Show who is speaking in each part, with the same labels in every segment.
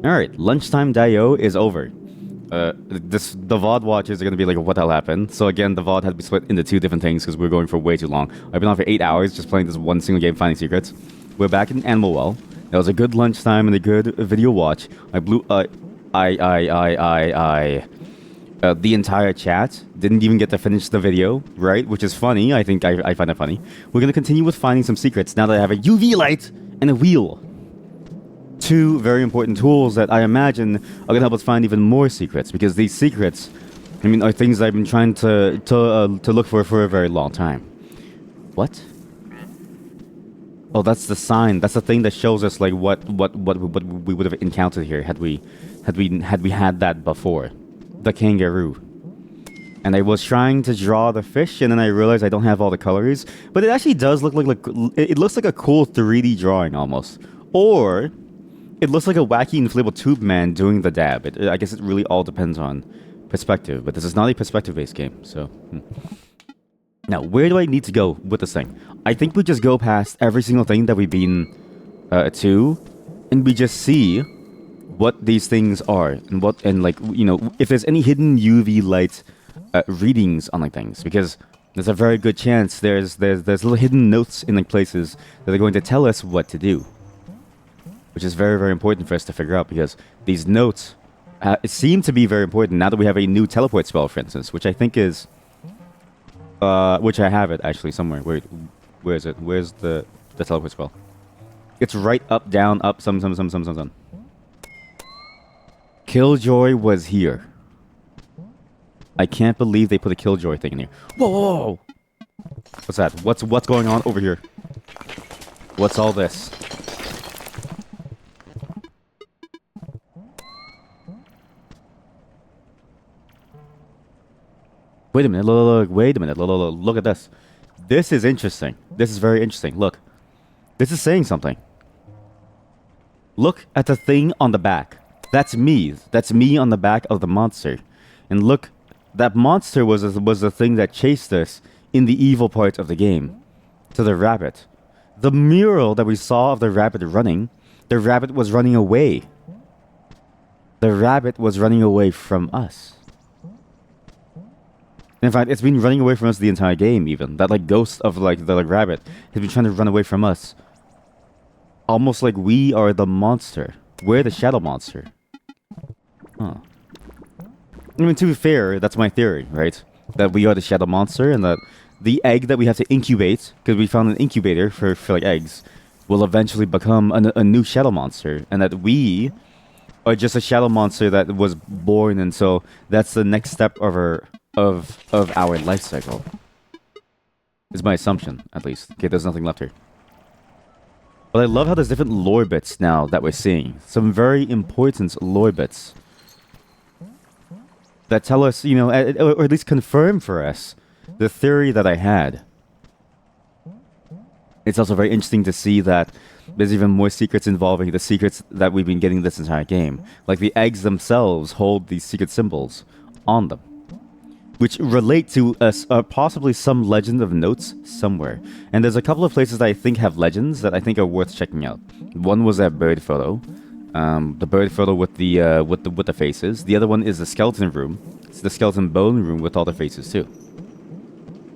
Speaker 1: Alright, lunchtime.io is over. The VOD watches are gonna be like, what the hell happened? So again, the VOD had to be split into two different things because we were going for way too long. I've been on for 8 hours just playing this one single game, finding secrets. We're back in Animal Well. That was a good lunchtime and a good video watch. I blew, the entire chat. Didn't even get to finish the video, right? Which is funny. I think I find it funny. We're gonna continue with finding some secrets now that I have a UV light and a wheel. Two very important tools that I imagine are gonna help us find even more secrets, because these secrets, I mean, are things I've been trying to look for a very long time. What? Oh, that's the sign. That's the thing that shows us like what we would have encountered here had we had that before. The kangaroo. And I was trying to draw the fish, and then I realized I don't have all the colors. But it actually does look like it looks like a cool 3D drawing almost, or it looks like a wacky inflatable tube man doing the dab. I guess it really all depends on perspective, but this is not a perspective-based game, so... Now, where do I need to go with this thing? I think we just go past every single thing that we've been to, and we just see what these things are, and like, you know, if there's any hidden UV light readings on like things, because there's a very good chance there's little hidden notes in like places that are going to tell us what to do. Which is very, very important for us to figure out, because these notes seem to be very important now that we have a new teleport spell, for instance, which I think is... which I have it, actually, somewhere. Where is it? Where's the teleport spell? It's right, up, down, up, some. Killjoy was here. I can't believe they put a Killjoy thing in here. Whoa! What's that? What's going on over here? What's all this? Wait a minute, look, wait a minute, look at this. This is interesting. This is very interesting. Look. This is saying something. Look at the thing on the back. That's me. That's me on the back of the monster. And look, that monster was the thing that chased us in the evil part of the game. To the rabbit. The mural that we saw of the rabbit running, the rabbit was running away. The rabbit was running away from us. In fact, it's been running away from us the entire game, even. That, like, ghost of, like, the rabbit has been trying to run away from us. Almost like we are the monster. We're the shadow monster. Huh. I mean, to be fair, that's my theory, right? That we are the shadow monster, and that the egg that we have to incubate, because we found an incubator for like, eggs, will eventually become a new shadow monster. And that we are just a shadow monster that was born, and so that's the next step of our life cycle. Is my assumption, at least. Okay, there's nothing left here. But I love how there's different lore bits now that we're seeing. Some very important lore bits that tell us, you know, or at least confirm for us the theory that I had. It's also very interesting to see that there's even more secrets involving the secrets that we've been getting this entire game. Like the eggs themselves hold these secret symbols on them, which relate to possibly some legend of notes somewhere. And there's a couple of places that I think have legends that I think are worth checking out. One was that bird photo, the bird photo with the faces. The other one is the skeleton room. It's the skeleton bone room with all the faces too.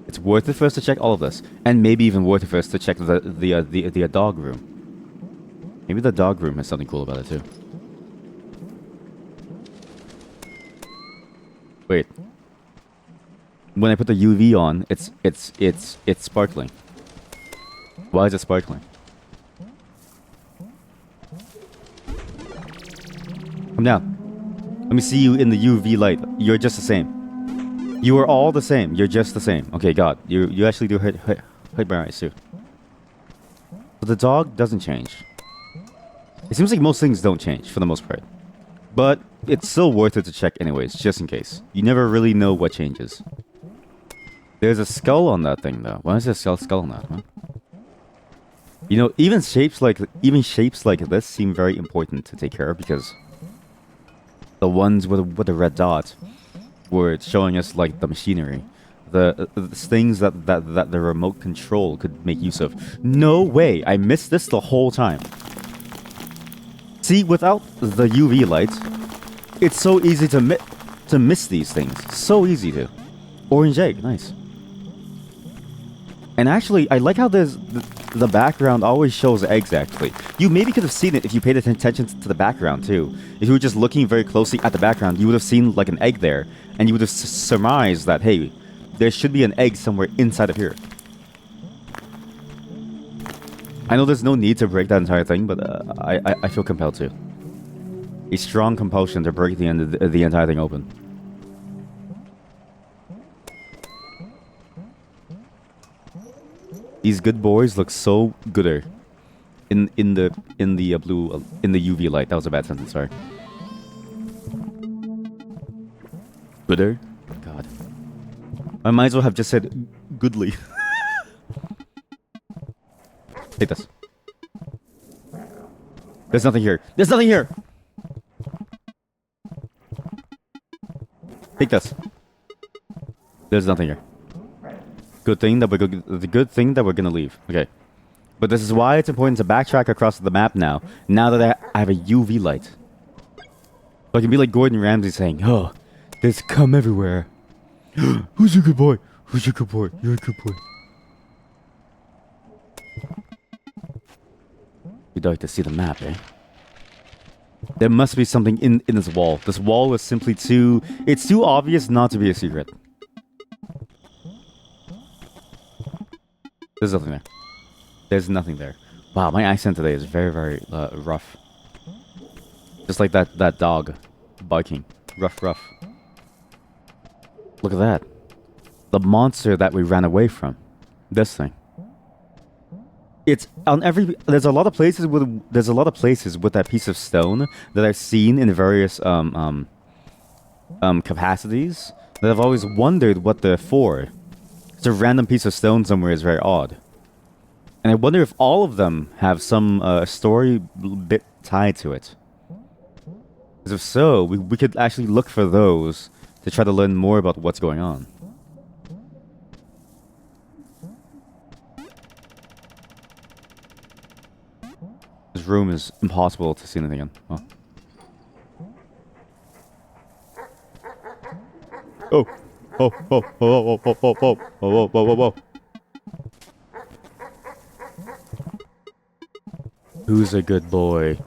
Speaker 1: It's worth it for us to check all of this, and maybe even worth it for us to check the dog room. Maybe the dog room has something cool about it too. Wait. When I put the UV on, it's sparkling. Why is it sparkling? Come down. Let me see you in the UV light. You're just the same. You are all the same. You're just the same. Okay, God. You actually do hurt my eyes too. But the dog doesn't change. It seems like most things don't change for the most part. But it's still worth it to check anyways, just in case. You never really know what changes. There's a skull on that thing though. Why is there a skull on that, huh? You know, even shapes like this seem very important to take care of, because the ones with the red dot were showing us like the machinery, the things that the remote control could make use of. No way! I missed this the whole time. See, without the UV light, it's so easy to miss these things. So easy to. Orange egg, nice. And actually, I like how the background always shows eggs, actually. You maybe could have seen it if you paid attention to the background, too. If you were just looking very closely at the background, you would have seen, like, an egg there. And you would have surmised that, hey, there should be an egg somewhere inside of here. I know there's no need to break that entire thing, but I feel compelled to. A strong compulsion to break the entire thing open. These good boys look so gooder in the blue in the UV light. That was a bad sentence. Sorry. Gooder? God. I might as well have just said goodly. Take this. There's nothing here. There's nothing here. Take this. There's nothing here. Good thing that the good thing that we're gonna leave. Okay. But this is why it's important to backtrack across the map now. Now that I have a UV light. So I can be like Gordon Ramsay saying, "Oh, there's cum everywhere." Who's your good boy? Who's your good boy? You're a good boy. You'd like to see the map, eh? There must be something in this wall. This wall is simply too... It's too obvious not to be a secret. There's nothing there. There's nothing there. Wow, my accent today is very, very rough. Just like that dog barking. Ruff, ruff. Look at that. The monster that we ran away from. This thing. It's on every... There's a lot of places with that piece of stone that I've seen in various capacities that I've always wondered what they're for. It's a random piece of stone somewhere is very odd. And I wonder if all of them have some story bit tied to it. Because if so, we could actually look for those to try to learn more about what's going on. This room is impossible to see anything in. Oh. Oh, oh, oh, oh, oh, oh, oh, oh, oh, oh, oh. Who's a good boy?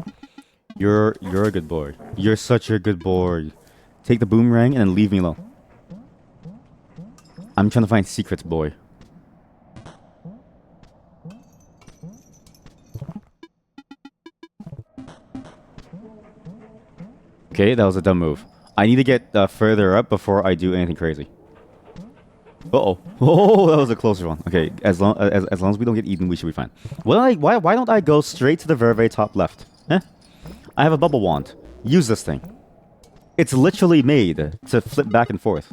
Speaker 1: You're a good boy. You're such a good boy. Take the boomerang and then leave me alone. I'm trying to find secrets, boy. Okay, that was a dumb move. I need to get further up before I do anything crazy. Uh-oh. Oh, that was a closer one. Okay, as long as we don't get eaten, we should be fine. Why don't I go straight to the very top left? Huh? I have a bubble wand. Use this thing. It's literally made to flip back and forth.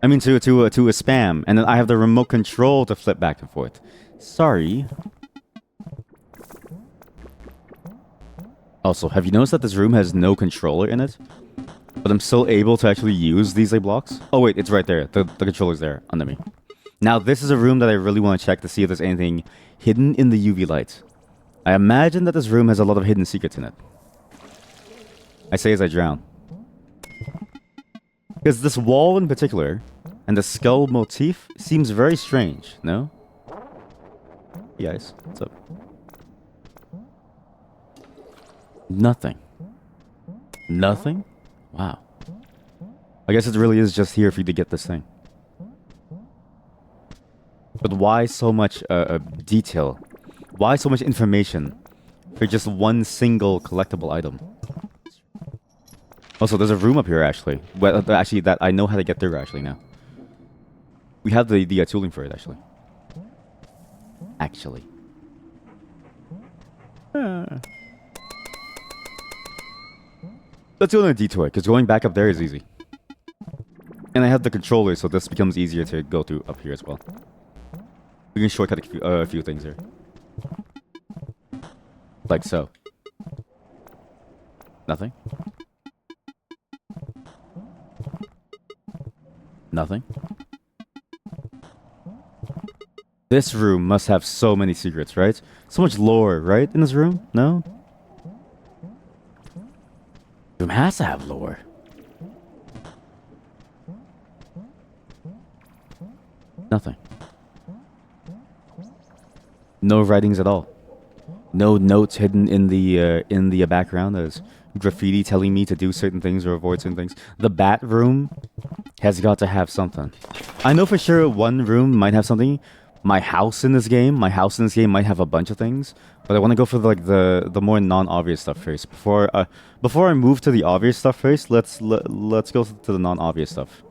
Speaker 1: I mean to a spam, and then I have the remote control to flip back and forth. Sorry. Also, have you noticed that this room has no controller in it? But I'm still able to actually use these blocks? Oh wait, it's right there. The controller's there, under me. Now, this is a room that I really want to check to see if there's anything hidden in the UV light. I imagine that this room has a lot of hidden secrets in it. I say as I drown. Because this wall in particular, and the skull motif, seems very strange, no? Hey guys, what's up? Nothing. Nothing? Wow. I guess it really is just here for you to get this thing. But why so much detail? Why so much information for just one single collectible item? Also, there's a room up here, actually. Well, actually, that I know how to get through, actually, now. We have the tooling for it, actually. Actually. Let's go on a detour, because going back up there is easy. And I have the controller, so this becomes easier to go through up here as well. We can shortcut a few things here. Like so. Nothing? Nothing? This room must have so many secrets, right? So much lore, right? In this room? No? Room has to have lore. Nothing. No writings at all. No notes hidden in the background. There's graffiti telling me to do certain things or avoid certain things. The bat room has got to have something. I know for sure one room might have something. My house in this game might have a bunch of things, but I want to go for the more non-obvious stuff first. Before I move to the obvious stuff first, let's go to the non-obvious stuff,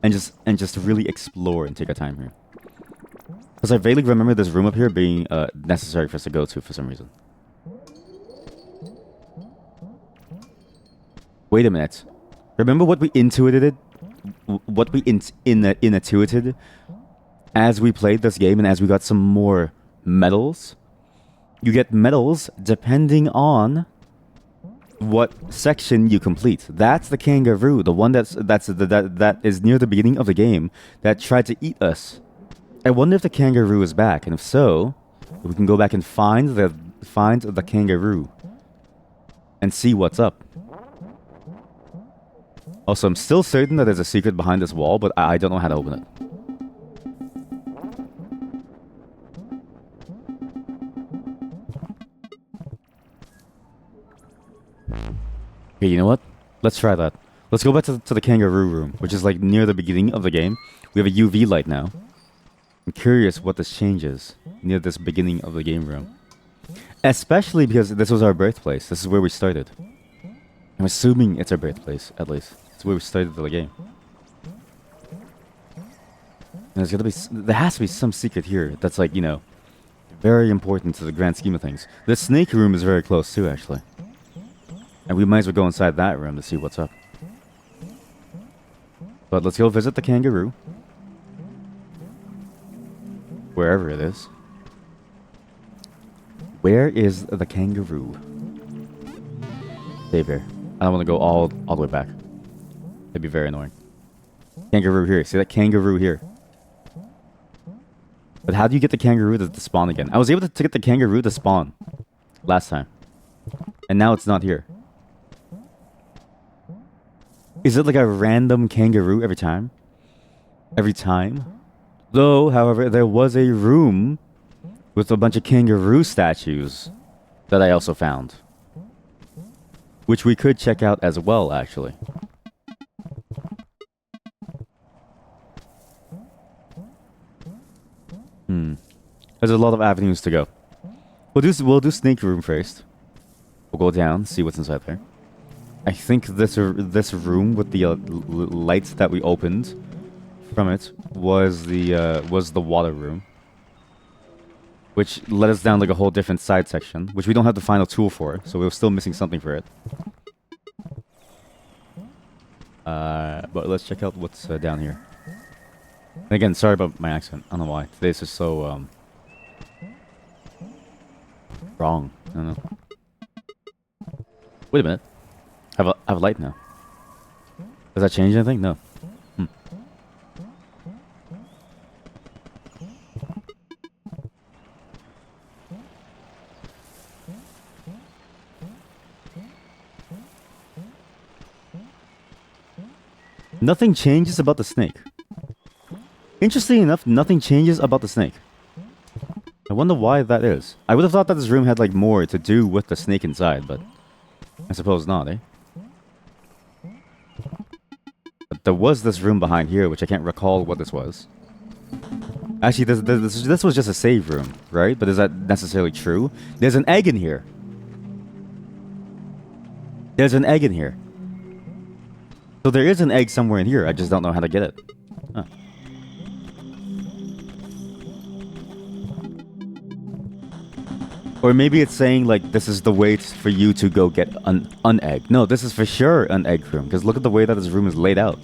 Speaker 1: and just really explore and take our time here. Because I vaguely remember this room up here being necessary for us to go to for some reason. Wait a minute. Remember what we intuited? What we intuited as we played this game and as we got some more medals? You get medals depending on what section you complete. That's the kangaroo, the one that is near the beginning of the game that tried to eat us. I wonder if the kangaroo is back, and if so, we can go back and find the kangaroo and see what's up. Also, I'm still certain that there's a secret behind this wall, but I don't know how to open it. Okay, you know what? Let's try that. Let's go back to the kangaroo room, which is like near the beginning of the game. We have a UV light now. I'm curious what this changes near this beginning of the game room. Especially because this was our birthplace. This is where we started. I'm assuming it's our birthplace, at least. It's where we started the game. And there has to be some secret here that's like, you know, very important to the grand scheme of things. The snake room is very close too, actually. And we might as well go inside that room to see what's up. But let's go visit the kangaroo. Wherever it is. Where is the kangaroo? Save here. I don't want to go all the way back. It'd be very annoying. Kangaroo here. See that kangaroo here? But how do you get the kangaroo to spawn again? I was able to get the kangaroo to spawn last time. And now it's not here. Is it like a random kangaroo every time? Every time? Though, however, there was a room with a bunch of kangaroo statues that I also found. Which we could check out as well, actually. There's a lot of avenues to go. We'll do snake room first. We'll go down, see what's inside there. I think this room with the lights that we opened from it was the water room, which led us down like a whole different side section, which we don't have the final tool for, so we were still missing something for it. But let's check out what's down here. And again, sorry about my accent. I don't know why. Today's just so wrong. I don't know. Wait a minute. I have a light now. Does that change anything? No. Nothing changes about the snake. Interestingly enough, nothing changes about the snake. I wonder why that is. I would have thought that this room had like more to do with the snake inside, but I suppose not, eh? But there was this room behind here, which I can't recall what this was. Actually, this was just a save room, right? But is that necessarily true? There's an egg in here. There's an egg in here. So there is an egg somewhere in here. I just don't know how to get it. Huh. Or maybe it's saying like this is the way for you to go get an egg. No, this is for sure an egg room. Because look at the way that this room is laid out.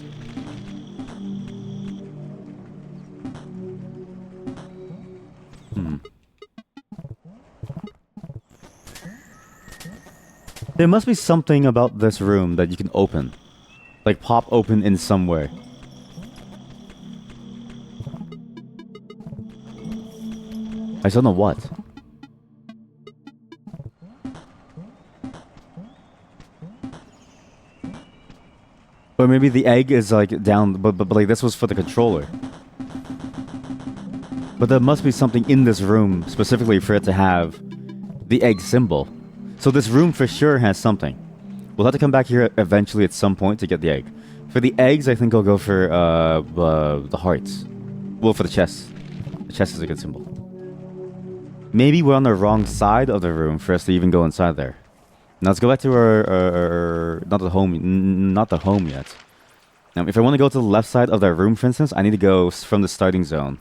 Speaker 1: There must be something about this room that you can open. Like pop open in some way. I still know what. Or maybe the egg is like down, but like this was for the controller. But there must be something in this room specifically for it to have the egg symbol. So this room for sure has something. We'll have to come back here eventually at some point to get the egg. For the eggs, I think I'll go for the hearts. Well, for the chest. The chest is a good symbol. Maybe we're on the wrong side of the room for us to even go inside there. Now let's go back to our not the home yet. Now, if I want to go to the left side of that room, for instance, I need to go from the starting zone.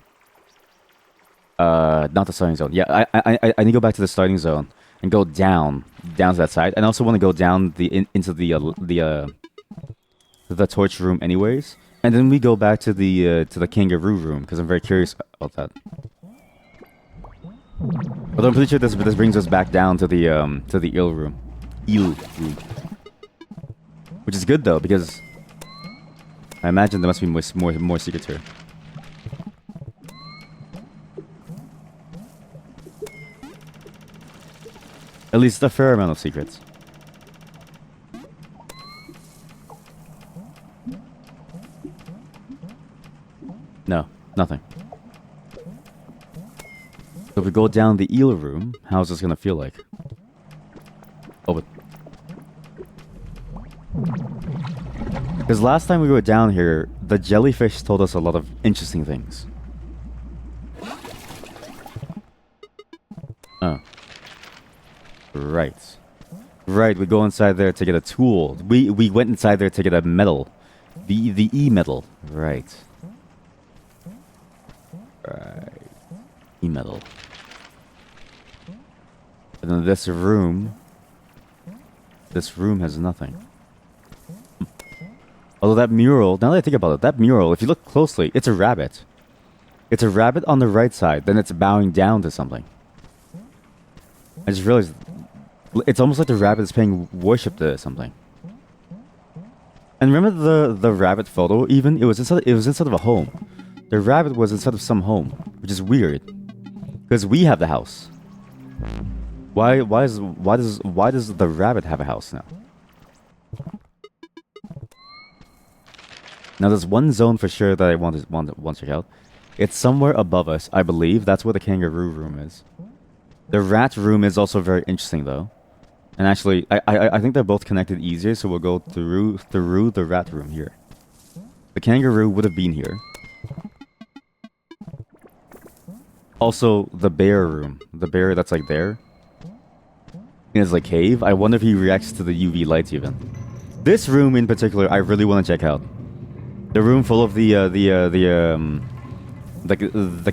Speaker 1: Not the starting zone. Yeah, I need to go back to the starting zone and go down to that side. And I also want to go down into the torch room, anyways. And then we go back to the kangaroo room because I'm very curious about that. Although I'm pretty sure this brings us back down to the eel room, which is good though because I imagine there must be more secrets here. At least a fair amount of secrets. No, nothing. So if we go down the eel room, how's this gonna feel like? Oh, but... Because last time we were down here, the jellyfish told us a lot of interesting things. Oh. Right. Right, we go inside there to get a tool. We went inside there to get a medal. The E-medal. Right. Right. E-medal. And then this room has nothing. Although that mural, now that I think about it, that mural, if you look closely, it's a rabbit. It's a rabbit on the right side, then it's bowing down to something. I just realized it's almost like the rabbit is paying worship to something. And remember the rabbit photo even? It was inside of a home. The rabbit was inside of some home, which is weird. Because we have the house. Why does the rabbit have a house now? Now there's one zone for sure that I want to check out. It's somewhere above us, I believe. That's where the kangaroo room is. The rat room is also very interesting though. And actually, I think they're both connected easier, so we'll go through the rat room here. The kangaroo would have been here. Also, the bear room. The bear that's like there. In his like cave. I wonder if he reacts to the UV lights even. This room in particular, I really want to check out. The room full of the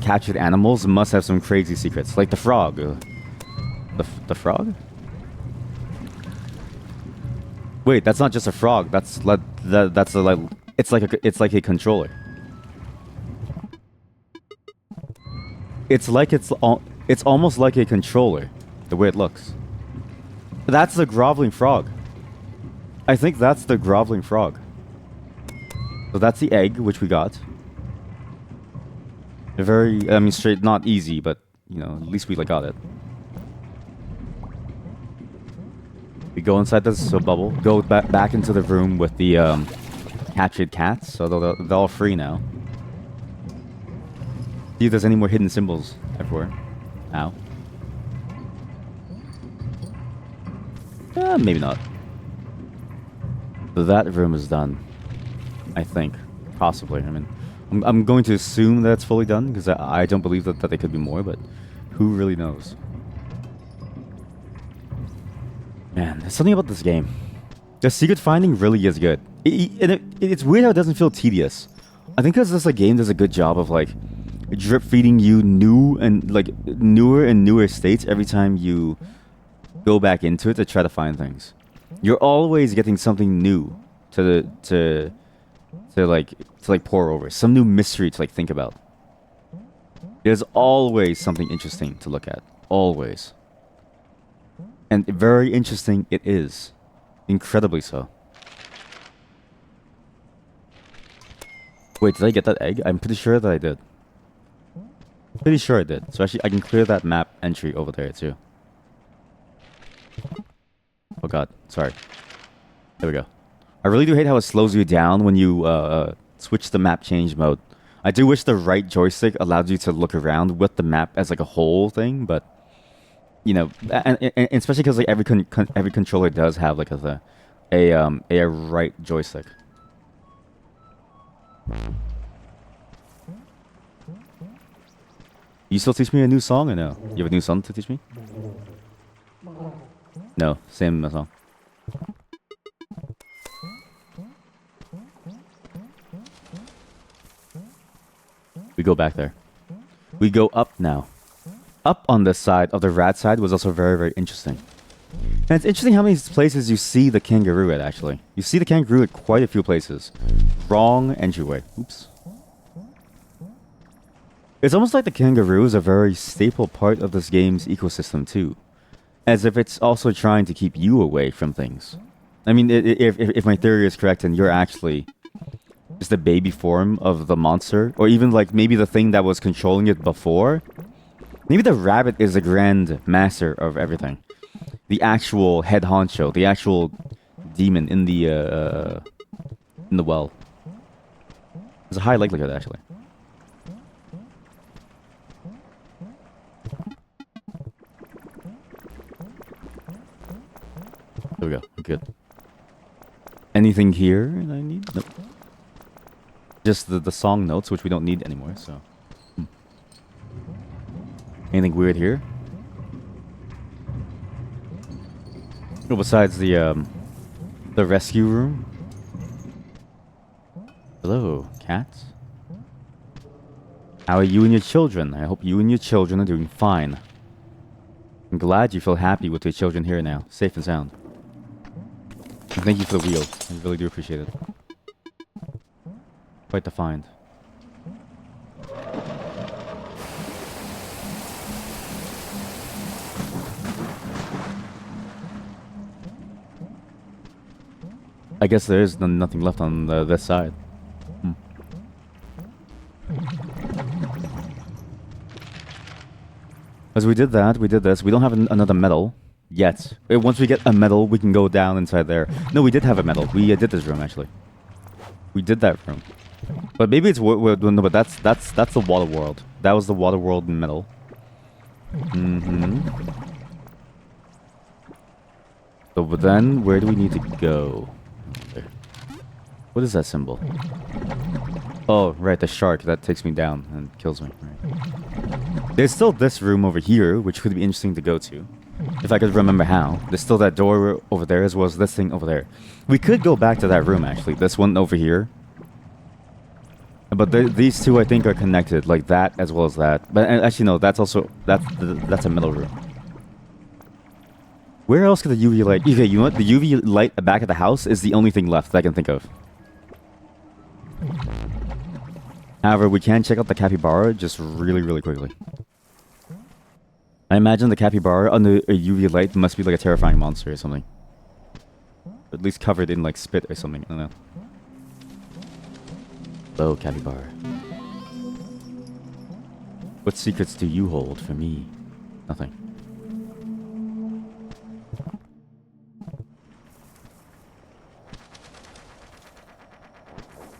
Speaker 1: captured animals must have some crazy secrets, like the frog. The frog? Wait, that's not just a frog. That's it's like a controller. It's almost like a controller, the way it looks. That's the groveling frog. I think that's the groveling frog. So that's the egg, which we got. A very, straight, not easy, but, you know, at least we got it. We go inside this bubble, go back into the room with the captured cats, so they're all free now. See if there's any more hidden symbols everywhere. Ow. Maybe not. So that room is done. I think. Possibly. I mean, I'm going to assume that's fully done, because I don't believe that there could be more, but who really knows? Man, there's something about this game. The secret finding really is good. It's weird how it doesn't feel tedious. I think because this game does a good job of like drip feeding you newer and newer states every time you go back into it to try to find things. You're always getting something new to pour over, some new mystery to like think about. There's always something interesting to look at, always. And very interesting it is. Incredibly so. Wait, did I get that egg? I'm pretty sure that I did. Pretty sure it did. So actually, I can clear that map entry over there too. Oh god, sorry. There we go. I really do hate how it slows you down when you switch the map change mode. I do wish the right joystick allowed you to look around with the map as like a whole thing, but you know, and especially because like every controller does have like a right joystick. You still teach me a new song or no? You have a new song to teach me? No, same song. We go back there. We go up now. Up on this side of the rat side was also very, very interesting. And it's interesting how many places you see the kangaroo at, actually. You see the kangaroo at quite a few places. Wrong entryway. Oops. It's almost like the kangaroo is a very staple part of this game's ecosystem, too. As if it's also trying to keep you away from things. I mean, if my theory is correct and you're actually just the baby form of the monster, or even like maybe the thing that was controlling it before, maybe the rabbit is the grand master of everything. The actual head honcho, the actual demon in the well. There's a high likelihood, actually. There we go. Good. Anything here that I need? Nope. Just the song notes, which we don't need anymore, so. Anything weird here? Oh, besides the rescue room? Hello, cats. How are you and your children? I hope you and your children are doing fine. I'm glad you feel happy with your children here now, safe and sound. And thank you for the wheel. I really do appreciate it. Quite the find. I guess there is nothing left on this side. As we did that, we did this. We don't have another medal yet. Once we get a medal, we can go down inside there. No, we did have a medal. We did this room, actually. We did that room. But maybe it's... no, but that's the water world. That was the water world medal. So, but then, where do we need to go? There. What is that symbol? Oh, right, the shark that takes me down and kills me. Right. There's still this room over here, which could be interesting to go to. If I could remember how. There's still that door over there, as well as this thing over there. We could go back to that room, actually. This one over here. But these two, I think, are connected, like that as well as that. But actually, no, that's also... That's a middle room. Where else could the UV light... Okay, you know what? The UV light back at the house is the only thing left that I can think of. However, we can check out the capybara just really, really quickly. I imagine the capybara under a UV light must be like a terrifying monster or something. At least covered in like spit or something, I don't know. Hello, capybara. What secrets do you hold for me? Nothing.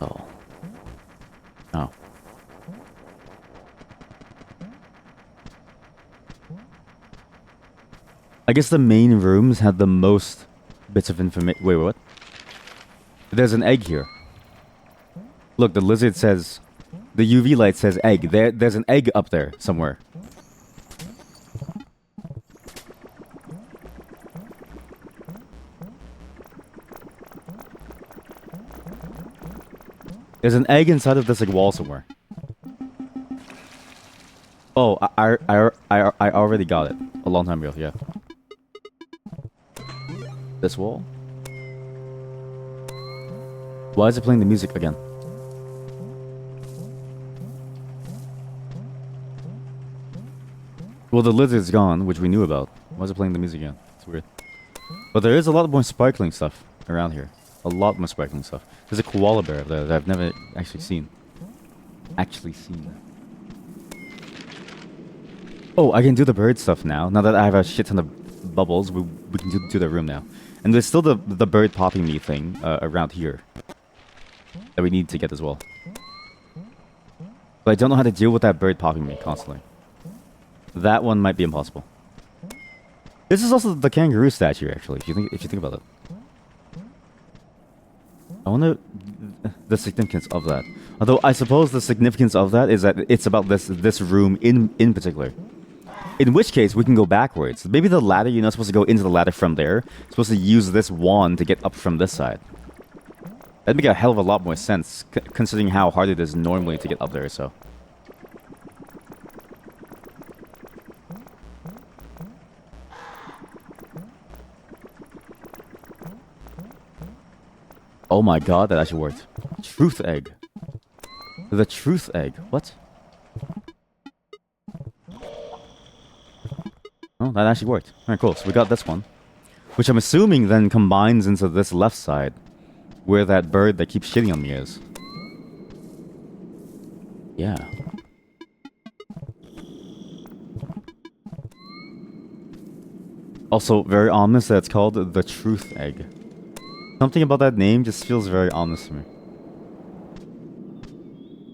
Speaker 1: Oh. Oh. I guess the main rooms had the most bits of information. Wait, what? There's an egg here. Look, the lizard says... The UV light says egg. There's an egg up there somewhere. There's an egg inside of this like wall somewhere. Oh, I already got it a long time ago. Yeah. This wall. Why is it playing the music again? Well, the lizard's gone, which we knew about. Why is it playing the music again? It's weird. But there is a lot more sparkling stuff around here. A lot more sparkling stuff. There's a koala bear there that I've never actually seen. Oh, I can do the bird stuff now. Now that I have a shit ton of bubbles, we can do the room now. And there's still the bird popping me thing around here that we need to get as well. But I don't know how to deal with that bird popping me constantly. That one might be impossible. This is also the kangaroo statue, actually. If you think about it, I wonder the significance of that. Although I suppose the significance of that is that it's about this room in particular. In which case, we can go backwards. Maybe the ladder, you're not supposed to go into the ladder from there. You're supposed to use this wand to get up from this side. That'd make a hell of a lot more sense, considering how hard it is normally to get up there, so. Oh my god, that actually worked. Truth egg. The truth egg. What? Oh, that actually worked. Alright, cool. So we got this one. Which I'm assuming then combines into this left side. Where that bird that keeps shitting on me is. Yeah. Also, very ominous that it's called the truth egg. Something about that name just feels very ominous to me.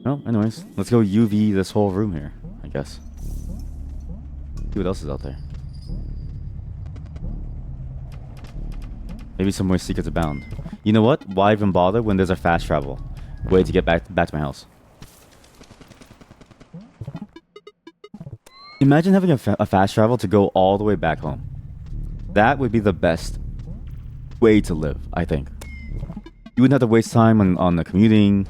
Speaker 1: Well, anyways, let's go UV this whole room here, I guess. See what else is out there. Maybe some more secrets abound. You know what? Why even bother when there's a fast travel way to get back to my house? Imagine having a fast travel to go all the way back home. That would be the best way to live, I think. You wouldn't have to waste time on the commuting.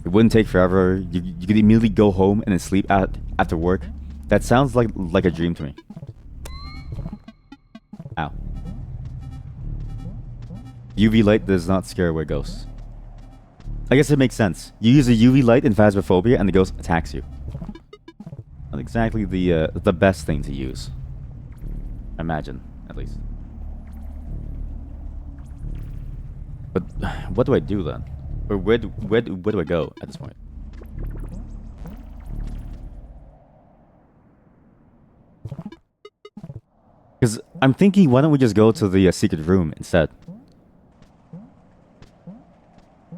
Speaker 1: It wouldn't take forever. You could immediately go home and then sleep after work. That sounds like a dream to me. Ow. UV light does not scare away ghosts. I guess it makes sense. You use a UV light in Phasmophobia and the ghost attacks you. Not exactly the best thing to use. I imagine, at least. But what do I do then? Or where do I go at this point? Because I'm thinking, why don't we just go to the secret room instead?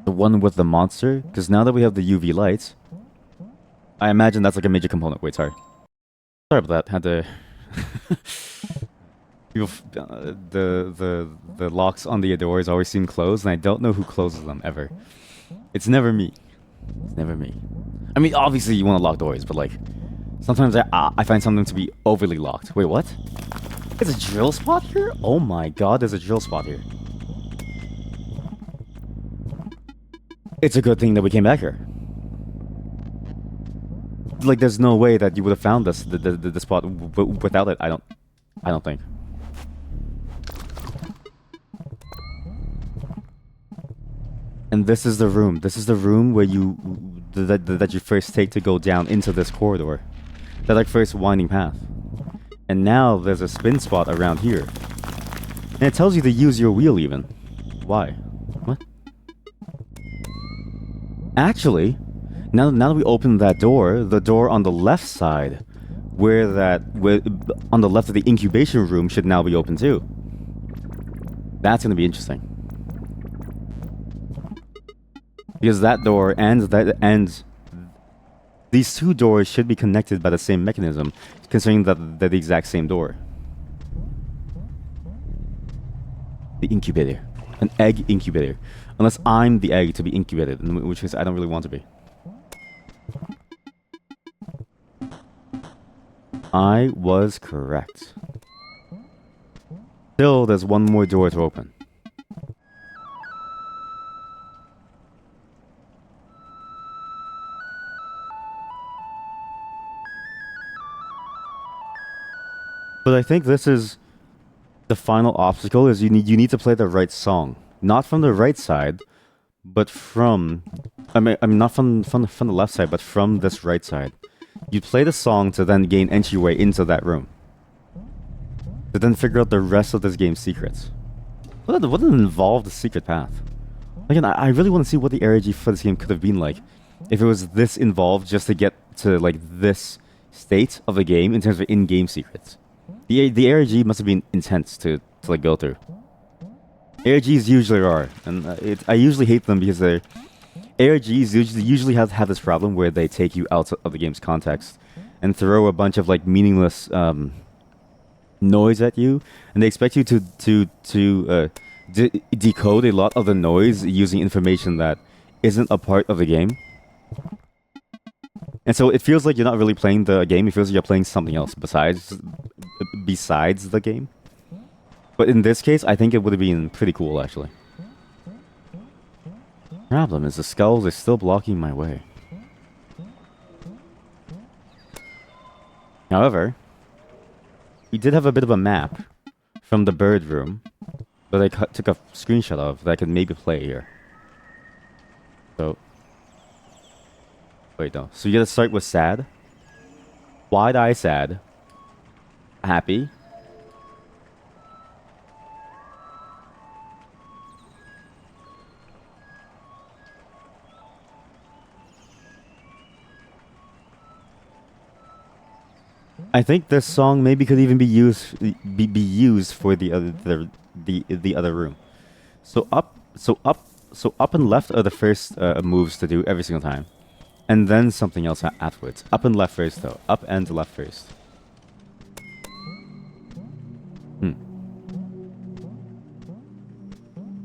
Speaker 1: The one with the monster? Because now that we have the UV lights, I imagine that's like a major component. Wait, sorry. Sorry about that. Had to... People, the locks on the doors always seem closed, and I don't know who closes them, ever. It's never me. It's never me. I mean, obviously you want to lock doors, but like... Sometimes I find something to be overly locked. Wait, what? There's a drill spot here? Oh my god, there's a drill spot here. It's a good thing that we came back here. Like, there's no way that you would have found this the spot without it. I don't think. And this is the room. This is the room where that you first take to go down into this corridor. That like first winding path. And now there's a spin spot around here. And it tells you to use your wheel even. Why? What? Actually, now that we open that door, the door on the left side, where on the left of the incubation room should now be open too. That's gonna be interesting. Because that door and these two doors should be connected by the same mechanism, considering that they're the exact same door. The incubator. An egg incubator. Unless I'm the egg to be incubated, in which case I don't really want to be. I was correct. Still, there's one more door to open. But I think this is the final obstacle. Is you need to play the right song, not from the right side, but from I mean not from the left side, but from this right side. You play the song to then gain entryway into that room. To then figure out the rest of this game's secrets. What an involved secret path. Again, I really want to see what the RNG for this game could have been like if it was this involved just to get to like this state of the game in terms of in-game secrets. The ARG must have been intense to like go through. ARGs usually are, and I usually hate them because they're ARGs usually have this problem where they take you out of the game's context and throw a bunch of like meaningless noise at you, and they expect you to decode a lot of the noise using information that isn't a part of the game. And so it feels like you're not really playing the game. It feels like you're playing something else besides the game. But in this case, I think it would have been pretty cool, actually. Problem is the skulls are still blocking my way. However, we did have a bit of a map from the bird room that I took a screenshot of that I could maybe play here. So, wait, no. So you gotta start with sad. Wide-eye sad. Happy. I think this song maybe could even be used for the other room. So up and left are the first moves to do every single time, and then something else afterwards. Up and left first though. Up and left first.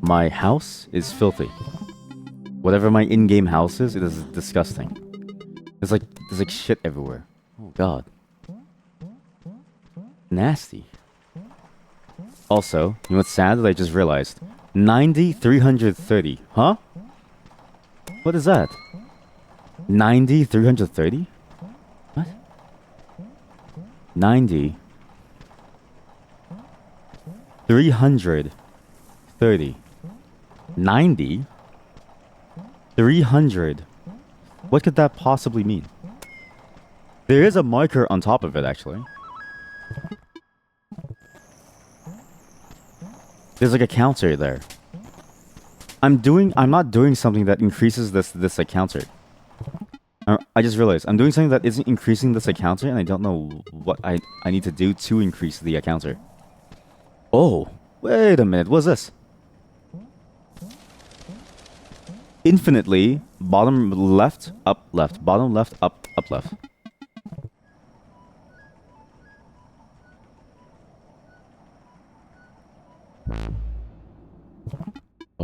Speaker 1: My house is filthy. Whatever my in-game house is, it is disgusting. There's like shit everywhere. Oh god. Nasty. Also, you know what's sad that I just realized? 90, 330. Huh? What is that? 90, 330? What? 90. 330. 90? 300. What could that possibly mean? There is a marker on top of it, actually. There's like a counter there. I'm not doing something that increases this like counter. I just realized I'm doing something that isn't increasing this counter, and I don't know what I need to do to increase the counter. Oh, wait a minute. What's this? Infinitely bottom left, up left, bottom left, up left.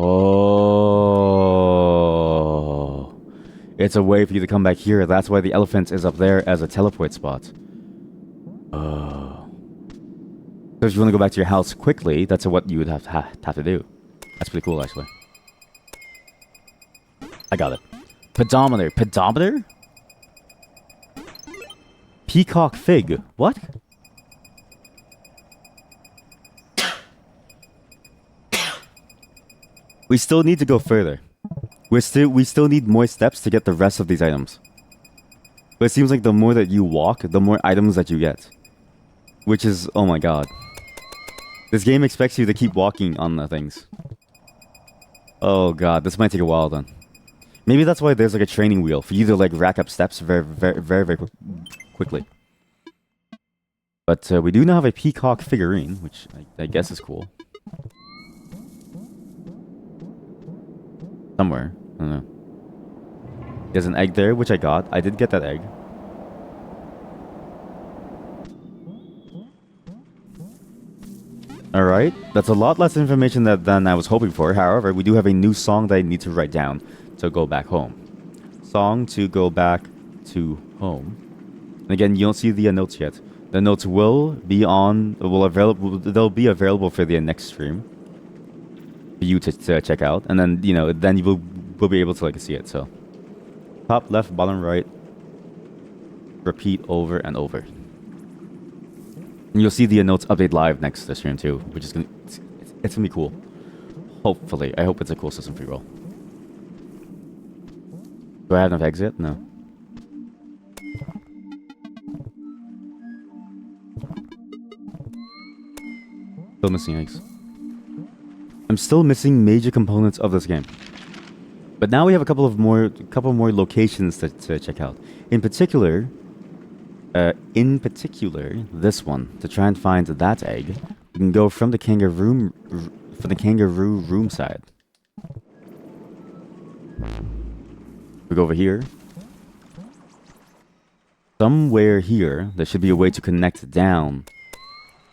Speaker 1: Oh, it's a way for you to come back here. That's why the elephant is up there as a teleport spot. Oh. So if you want to go back to your house quickly, that's what you would have to do. That's pretty cool, actually. I got it. Pedometer. Pedometer? Peacock fig. What? We still need to go further. We still need more steps to get the rest of these items. But it seems like the more that you walk, the more items that you get. Which is, oh my god. This game expects you to keep walking on the things. Oh god, this might take a while then. Maybe that's why there's like a training wheel for you to like rack up steps very quickly. But we do now have a peacock figurine, which I guess is cool. Somewhere. I don't know. There's an egg there, which I got. I did get that egg. Alright. That's a lot less information than I was hoping for. However, we do have a new song that I need to write down to go back home. Song to go back to home. And again, you don't see the notes yet. The notes will be they'll be available for the next stream. For you to check out, and then then you will be able to like see it. So top left, bottom right, repeat over and over, and you'll see the notes update live next stream too, which is it's gonna be cool. Hopefully, I hope it's a cool system for you all. Do I have enough eggs yet? No. Still missing eggs. I'm still missing major components of this game. But now we have a couple more locations to check out. In particular, In particular, this one. To try and find that egg, we can go from the kangaroo room side. We go over here. Somewhere here, there should be a way to connect down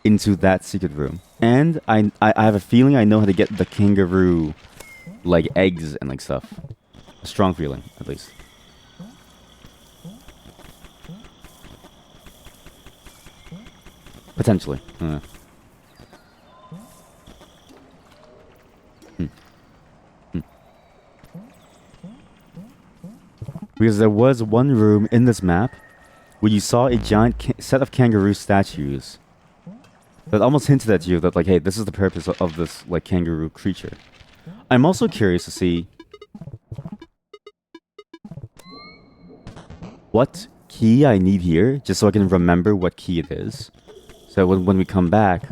Speaker 1: into that secret room. And I have a feeling I know how to get the kangaroo, like, eggs and, like, stuff. A strong feeling, at least. Potentially. Because there was one room in this map where you saw a giant set of kangaroo statues that almost hinted at you that, like, hey, this is the purpose of this, like, kangaroo creature. I'm also curious to see what key I need here, just so I can remember what key it is. So when we come back,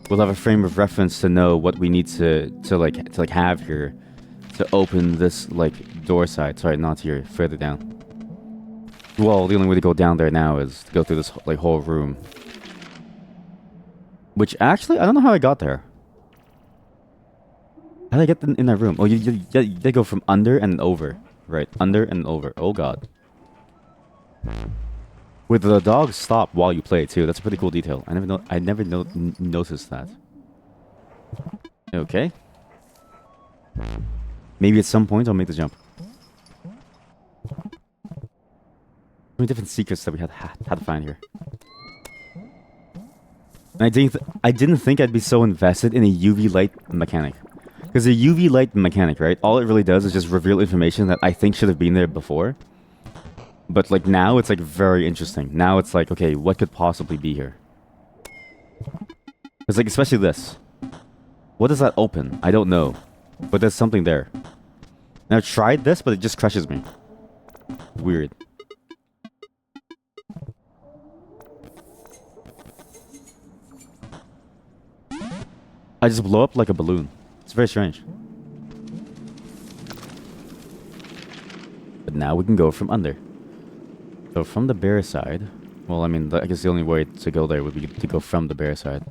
Speaker 1: we'll have a frame of reference to know what we need to have here to open this, like, door side. Sorry, not here, further down. Well, the only way to go down there now is to go through this, like, whole room. Which, actually, I don't know how I got there. How did I get in that room? Oh, you go from under and over. Right, under and over. Oh, God. With the dogs stop while you play, too. That's a pretty cool detail. I never noticed that. Okay. Maybe at some point I'll make the jump. How many different secrets that we had to find here? And I didn't think I'd be so invested in a UV light mechanic. Because the UV light mechanic, right? All it really does is just reveal information that I think should have been there before. But, like, now it's, like, very interesting. Now it's like, okay, what could possibly be here? It's like, especially this. What does that open? I don't know. But there's something there. Now, I've tried this, but it just crushes me. Weird. I just blow up like a balloon. It's very strange. But now we can go from under. So from the bear side... Well, I mean, I guess the only way to go there would be to go from the bear side.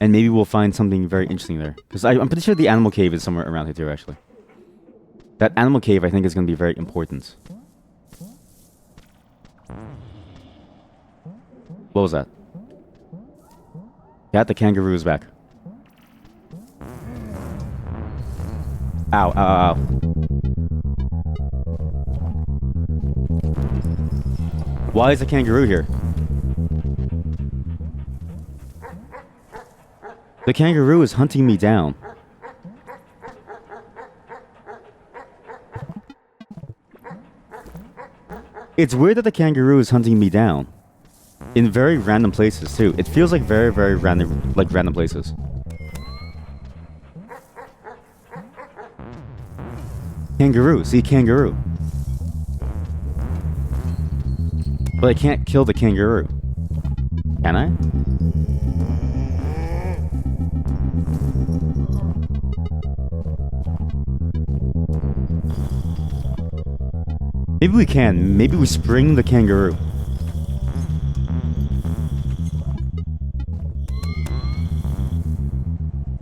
Speaker 1: And maybe we'll find something very interesting there. Because I'm pretty sure the animal cave is somewhere around here too, actually. That animal cave, I think, is going to be very important. What was that? Got the kangaroo's back. Ow, ow, ow. Why is the kangaroo here? The kangaroo is hunting me down. It's weird that the kangaroo is hunting me down. In very random places, too. It feels like very, very random, like, random places. Kangaroo. See, kangaroo. But I can't kill the kangaroo. Can I? Maybe we can. Maybe we spring the kangaroo.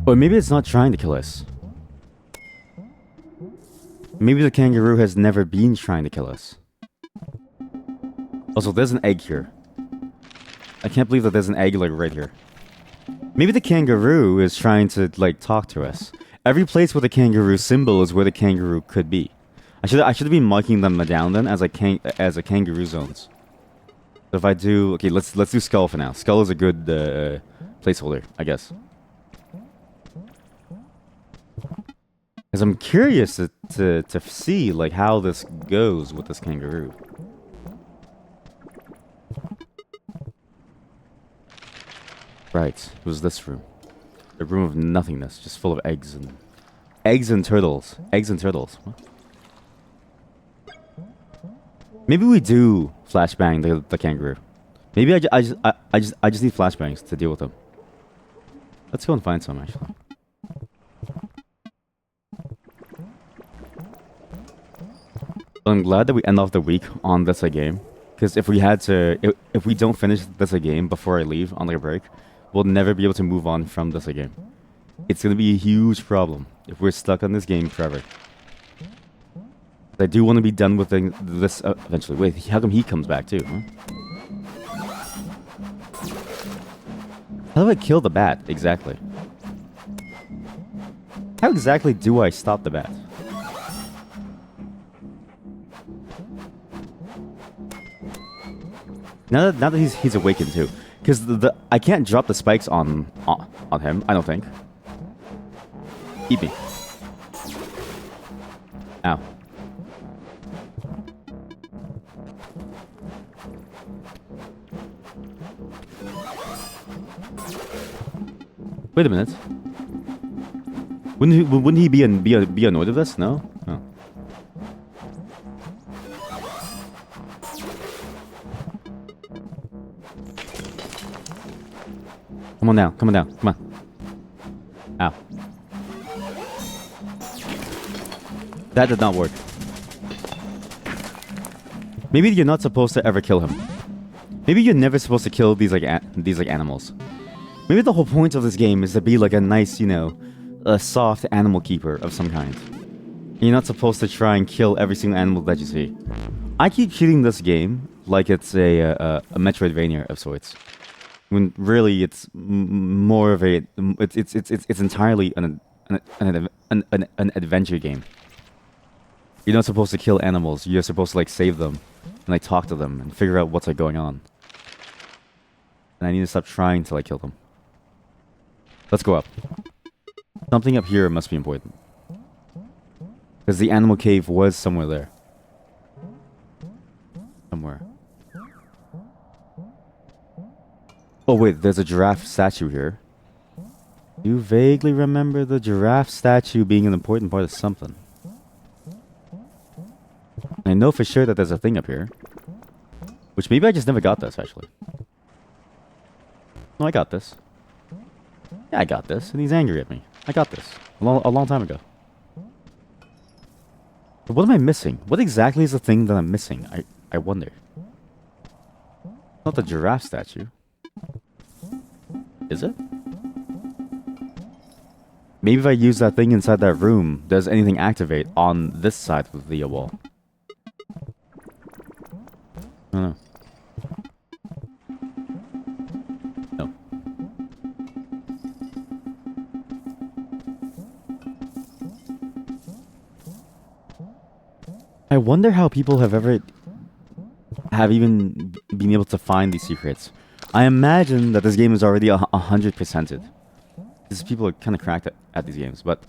Speaker 1: Or maybe it's not trying to kill us. Maybe the kangaroo has never been trying to kill us. Also, there's an egg here. I can't believe that there's an egg, like, right here. Maybe the kangaroo is trying to, like, talk to us. Every place with a kangaroo symbol is where the kangaroo could be. I should have been marking them down then as a kangaroo zones. So if I do... Okay, let's do skull for now. Skull is a good placeholder, I guess. Because I'm curious to see, like, how this goes with this kangaroo. Right, it was this room. A room of nothingness, just full of eggs and... Eggs and turtles. Eggs and turtles. What? Maybe we do flashbang the kangaroo. Maybe I just need flashbangs to deal with them. Let's go and find some, actually. I'm glad that we end off the week on this game. Because if we had to, if we don't finish this game before I leave on like a break, we'll never be able to move on from this game. It's gonna be a huge problem if we're stuck on this game forever. I do want to be done with this eventually. Wait, how come he comes back too? Huh? How do I kill the bat exactly? How exactly do I stop the bat? Now that he's awakened too, because I can't drop the spikes on him. I don't think. Eat me. Ow. Wait a minute. Wouldn't he be annoyed with this? No. No. Come on down. Come on down. Come on. Ow. That did not work. Maybe you're not supposed to ever kill him. Maybe you're never supposed to kill these animals. Maybe the whole point of this game is to be like a nice, you know, a soft animal keeper of some kind. You're not supposed to try and kill every single animal that you see. I keep treating this game like it's a Metroidvania of sorts, when really it's more of a it's entirely an adventure game. You're not supposed to kill animals. You're supposed to like save them and like talk to them and figure out what's like going on. And I need to stop trying to like kill them. Let's go up. Something up here must be important. Because the animal cave was somewhere there. Somewhere. Oh wait, there's a giraffe statue here. You vaguely remember the giraffe statue being an important part of something. I know for sure that there's a thing up here. Which maybe I just never got this, actually. No, I got this. Yeah, I got this, and he's angry at me. I got this. A long time ago. But what am I missing? What exactly is the thing that I'm missing? I wonder. Not the giraffe statue. Is it? Maybe if I use that thing inside that room, does anything activate on this side of the wall? I don't know. No. I wonder how people have even been able to find these secrets. I imagine that this game is already 100%ed. These people are kind of cracked at these games, but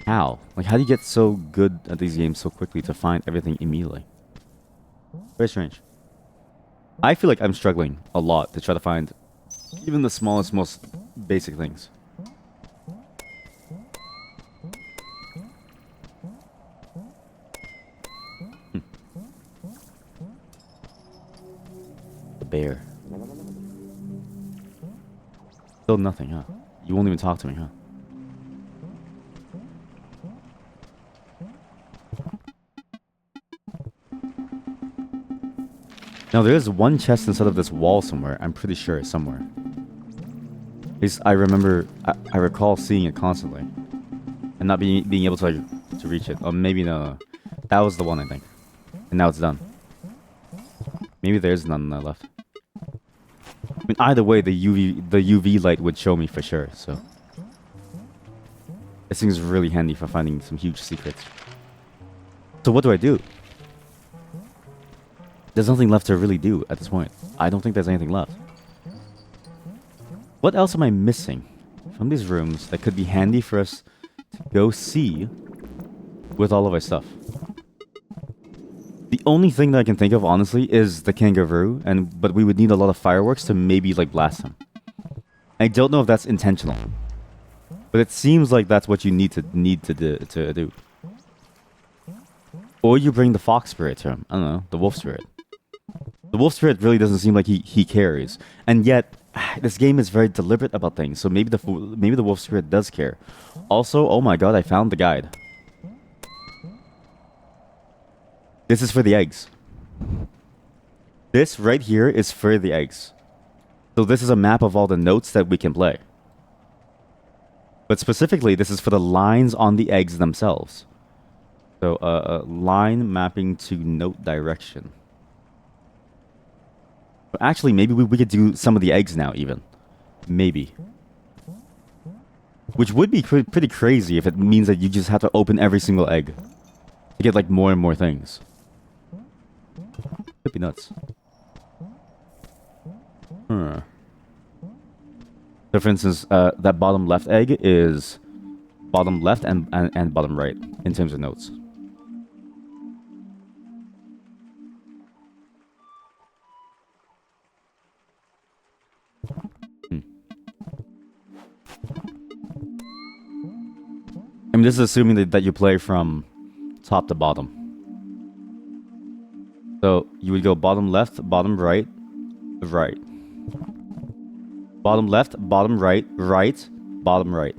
Speaker 1: how? Like, how do you get so good at these games so quickly to find everything immediately? Very strange. I feel like I'm struggling a lot to try to find even the smallest, most basic things. The bear. Still nothing, huh? You won't even talk to me, huh? Now, there is one chest inside of this wall somewhere. I'm pretty sure it's somewhere. At least I remember, I recall seeing it constantly. And not being able to, like, to reach it. Or maybe no. That was the one, I think. And now it's done. Maybe there's none left. I mean, either way, the UV light would show me for sure, so. This thing's really handy for finding some huge secrets. So what do I do? There's nothing left to really do at this point. I don't think there's anything left. What else am I missing from these rooms that could be handy for us to go see with all of our stuff? The only thing that I can think of, honestly, is the kangaroo, but we would need a lot of fireworks to maybe, like, blast him. I don't know if that's intentional, but it seems like that's what you need to do. Or you bring the fox spirit to him. I don't know, the wolf spirit. The wolf spirit really doesn't seem like he cares, and yet this game is very deliberate about things. So maybe the wolf spirit does care. Also, oh my god, I found the guide. This is for the eggs. This right here is for the eggs. So this is a map of all the notes that we can play. But specifically, this is for the lines on the eggs themselves. So line mapping to note direction. But actually, maybe we could do some of the eggs now even. Maybe. Which would be pretty crazy if it means that you just have to open every single egg to get like more and more things. Could be nuts. Huh. So for instance, that bottom left egg is bottom left and bottom right in terms of notes. I mean, this is assuming that you play from top to bottom. So you would go bottom left, bottom right, right. Bottom left, bottom right, right, bottom right.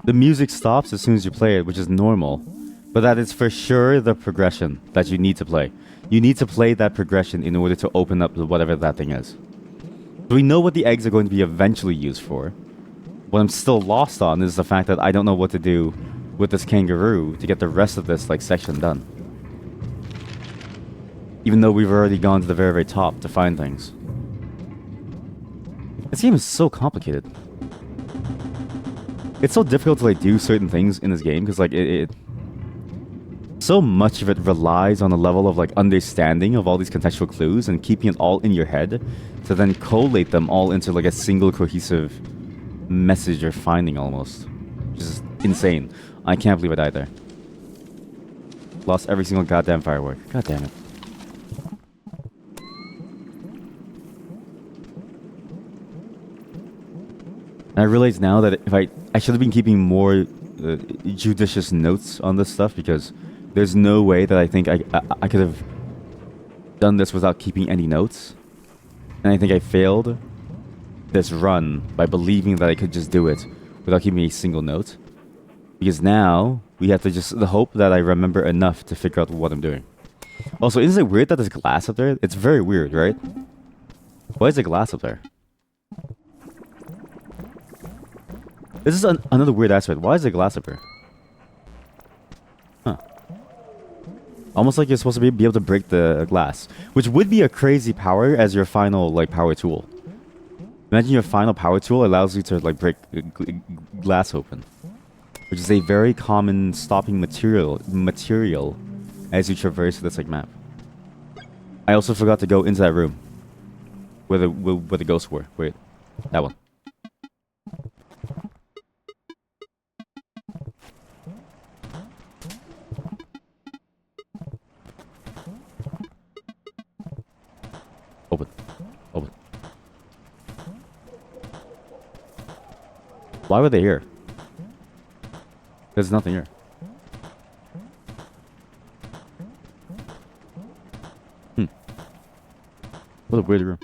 Speaker 1: The music stops as soon as you play it, which is normal. But that is for sure the progression that you need to play. You need to play that progression in order to open up whatever that thing is. So we know what the eggs are going to be eventually used for. What I'm still lost on is the fact that I don't know what to do with this kangaroo to get the rest of this like section done. Even though we've already gone to the very, very top to find things. This game is so complicated. It's so difficult to like do certain things in this game because like so much of it relies on a level of like understanding of all these contextual clues and keeping it all in your head to then collate them all into like a single cohesive message you're finding almost. Which is insane. I can't believe I died there. Lost every single goddamn firework. God damn it. And I realize now that if I should have been keeping more judicious notes on this stuff because there's no way that I think I could have done this without keeping any notes. And I think I failed this run by believing that I could just do it without keeping a single note. Because now we have to just hope that I remember enough to figure out what I'm doing. Also, isn't it weird that there's glass up there? It's very weird, right? Why is there glass up there? This is another weird aspect. Why is there glass up here? Huh. Almost like you're supposed to be able to break the glass. Which would be a crazy power as your final like power tool. Imagine your final power tool allows you to like break glass open. Which is a very common stopping material as you traverse this like map. I also forgot to go into that room. Where the ghosts were. Wait. That one. Open. Open. Why were they here? There's nothing here. What a weird room.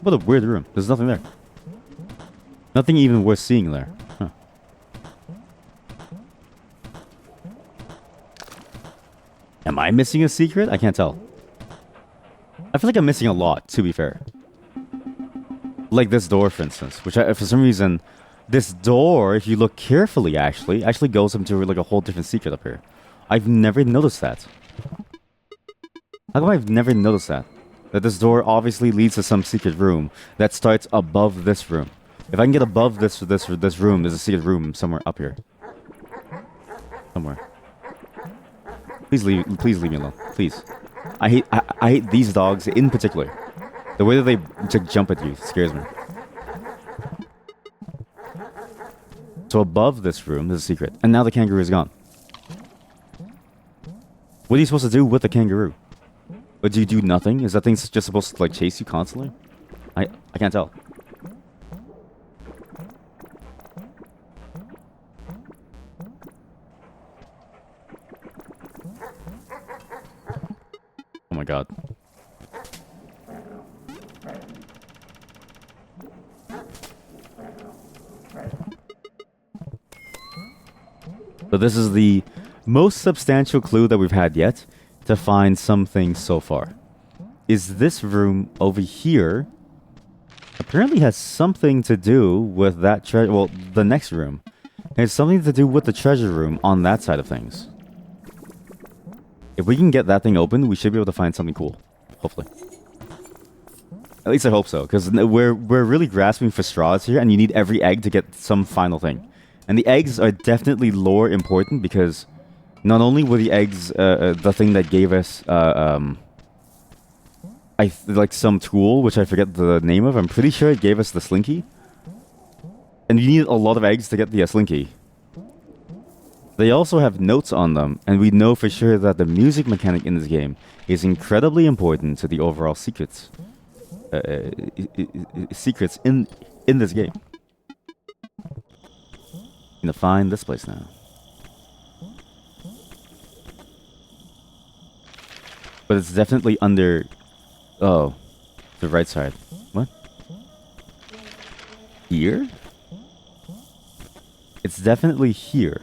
Speaker 1: What a weird room. There's nothing there. Nothing even worth seeing there. Huh. Am I missing a secret? I can't tell. I feel like I'm missing a lot, to be fair. Like this door, for instance. Which, for some reason, this door, if you look carefully, actually goes into like a whole different secret up here. I've never noticed that. How come I've never noticed that? That this door obviously leads to some secret room that starts above this room. If I can get above this room, there's a secret room somewhere up here. Somewhere. Please leave me alone. Please. I hate these dogs in particular. The way that they jump at you scares me. So above this room, there's a secret. And now the kangaroo is gone. What are you supposed to do with the kangaroo? But do you do nothing? Is that thing just supposed to like chase you constantly? I can't tell. god. So this is the most substantial clue that we've had yet to find something so far. Is this room over here apparently has something to do with that treasure. Well, the next room. It has something to do with the treasure room on that side of things. If we can get that thing open, we should be able to find something cool. Hopefully. At least I hope so, because we're really grasping for straws here, and you need every egg to get some final thing. And the eggs are definitely lore important, because not only were the eggs the thing that gave us like some tool, which I forget the name of. I'm pretty sure it gave us the slinky. And you need a lot of eggs to get the slinky. They also have notes on them, and we know for sure that the music mechanic in this game is incredibly important to the overall secrets. Secrets in this game. I'm gonna find this place now. But it's definitely under... Oh, the right side. What? Here? It's definitely here.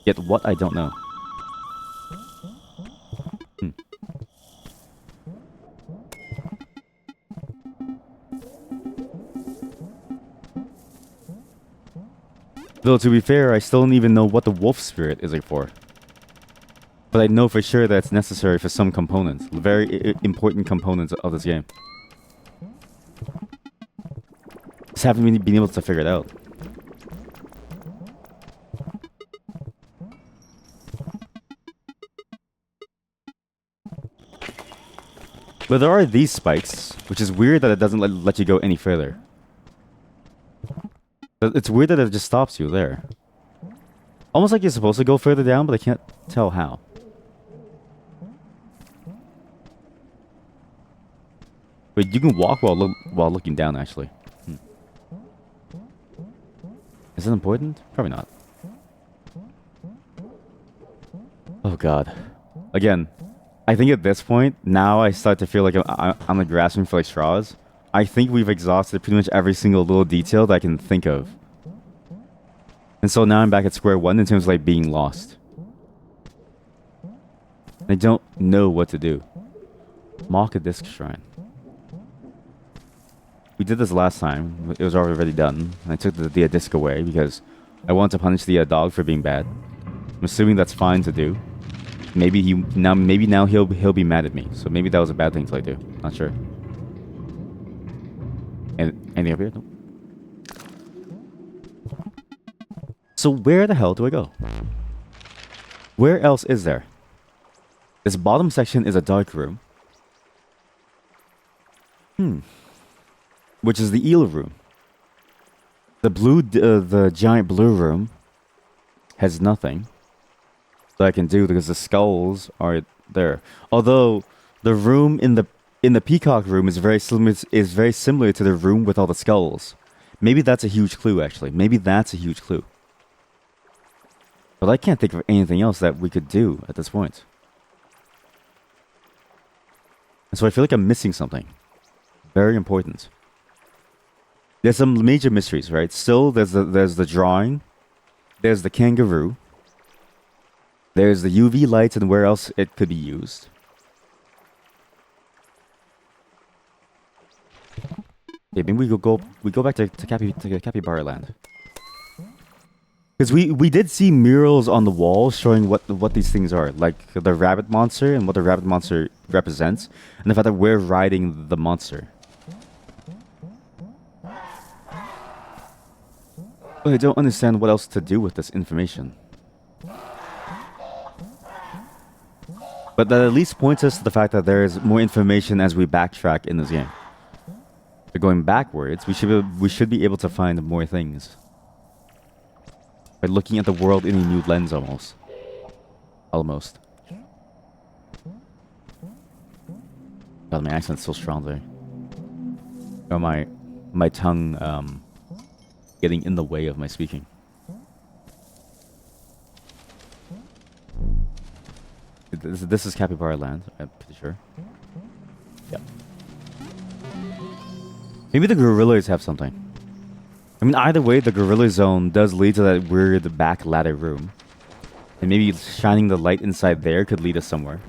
Speaker 1: Yet what, I don't know. Though, to be fair, I still don't even know what the wolf spirit is like for. But I know for sure that it's necessary for some components. Very important components of this game. Just haven't been able to figure it out. But there are these spikes, which is weird that it doesn't let you go any further. It's weird that it just stops you there. Almost like you're supposed to go further down, but I can't tell how. Wait, you can walk while looking down, actually. Is it important? Probably not. Oh god. Again, I think at this point, now I start to feel like I'm like grasping for like straws. I think we've exhausted pretty much every single little detail that I can think of. And so now I'm back at square one in terms of like being lost. I don't know what to do. Maka Disc Shrine. We did this last time. It was already done. And I took the disc away because I wanted to punish the dog for being bad. I'm assuming that's fine to do. Maybe now he'll be mad at me. So maybe that was a bad thing to like do. Not sure. Anything up here? Nope. So where the hell do I go? Where else is there? This bottom section is a dark room. Which is the eel room. The giant blue room has nothing that I can do because the skulls are there. Although the room in the peacock room is very similar to the room with all the skulls. Maybe that's a huge clue, actually. Maybe that's a huge clue. But I can't think of anything else that we could do at this point. And so I feel like I'm missing something very important. There's some major mysteries, right? Still, there's the drawing. There's the kangaroo. There's the UV lights and where else it could be used. Yeah, maybe we go back to Capybara Land. Because we did see murals on the wall showing what these things are, like the rabbit monster and what the rabbit monster represents, and the fact that we're riding the monster. But I don't understand what else to do with this information. But that at least points us to the fact that there is more information as we backtrack in this game. But going backwards, we should be able to find more things. By looking at the world in a new lens, almost. Almost. God, my accent's so strong there. Oh, my tongue, getting in the way of my speaking. This is Capybara Land, I'm pretty sure. Yeah. Maybe the gorillas have something. I mean, either way, the gorilla zone does lead to that weird back ladder room. And maybe shining the light inside there could lead us somewhere.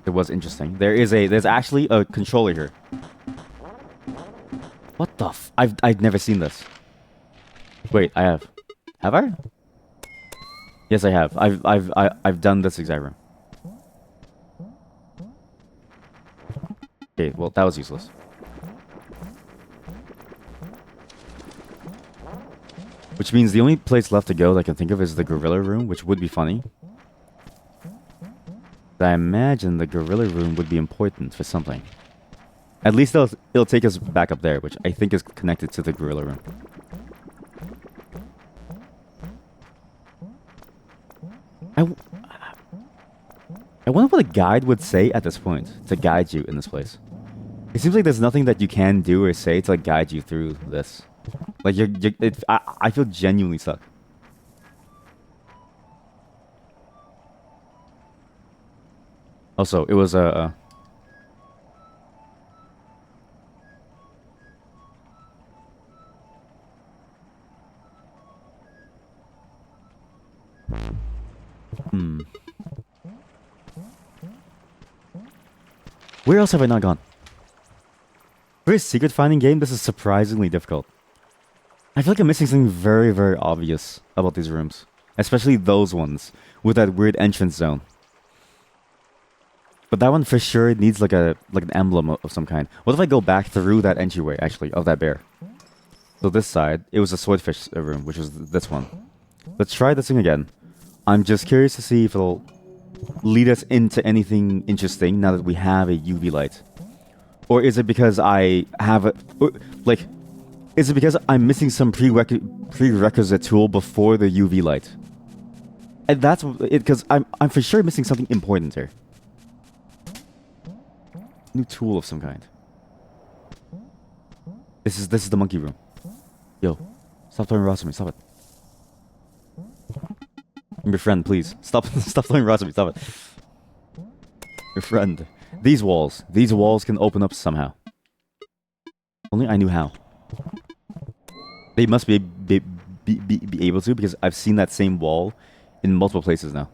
Speaker 1: It was interesting. There's actually a controller here. What the I've never seen this. Wait, I have. Have I? Yes, I have. I've done this exact room. Okay, well, that was useless. Which means the only place left to go that I can think of is the gorilla room, which would be funny. But I imagine the gorilla room would be important for something. At least it'll take us back up there, which I think is connected to the gorilla room. I wonder what a guide would say at this point to guide you in this place. It seems like there's nothing that you can do or say to like guide you through this. Like I feel genuinely stuck. Also, it was Where else have I not gone? For a secret finding game, this is surprisingly difficult. I feel like I'm missing something very, very obvious about these rooms. Especially those ones with that weird entrance zone. But that one for sure needs like an emblem of some kind. What if I go back through that entryway, actually, of that bear? So this side, it was a swordfish room, which was this one. Let's try this thing again. I'm just curious to see if it'll lead us into anything interesting now that we have a UV light. Or is it because I have a... is it because I'm missing some prerequisite tool before the UV light? And that's it, because I'm for sure missing something important here. New tool of some kind. This is the monkey room. Yo, stop throwing rocks at me. Stop it. I'm your friend, please. Stop throwing rocks at me. Stop it. Your friend. These walls can open up somehow. Only I knew how. They must be able to, because I've seen that same wall in multiple places now.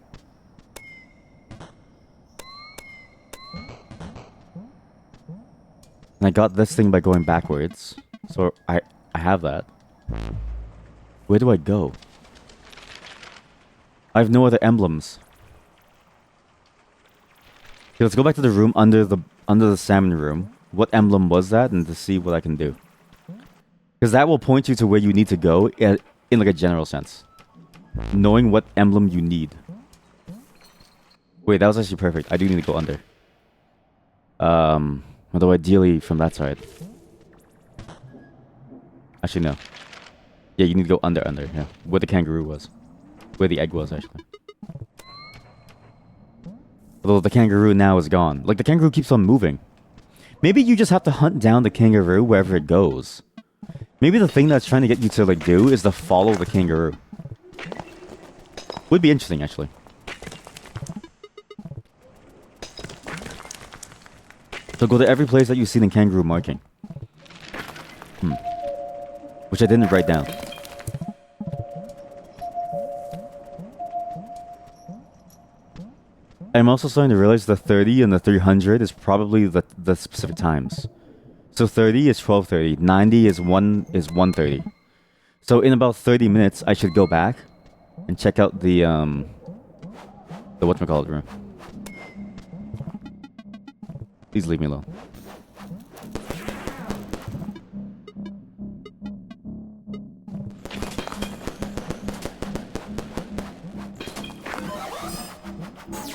Speaker 1: And I got this thing by going backwards. So I have that. Where do I go? I have no other emblems. Okay, let's go back to the room under the salmon room. What emblem was that, and to see what I can do. Because that will point you to where you need to go in like a general sense. Knowing what emblem you need. Wait, that was actually perfect. I do need to go under. Although ideally from that side. Actually, no. Yeah, you need to go under, yeah. Where the kangaroo was. Where the egg was, actually. Although the kangaroo now is gone. Like, the kangaroo keeps on moving. Maybe you just have to hunt down the kangaroo wherever it goes. Maybe the thing that's trying to get you to, like, do is to follow the kangaroo. Would be interesting, actually. So go to every place that you've seen a kangaroo marking. Which I didn't write down. I'm also starting to realize the 30 and the 300 is probably the specific times. So 30 is 12:30, 90 is 1:30. So in about 30 minutes, I should go back and check out the whatchamacallit room. Please leave me alone.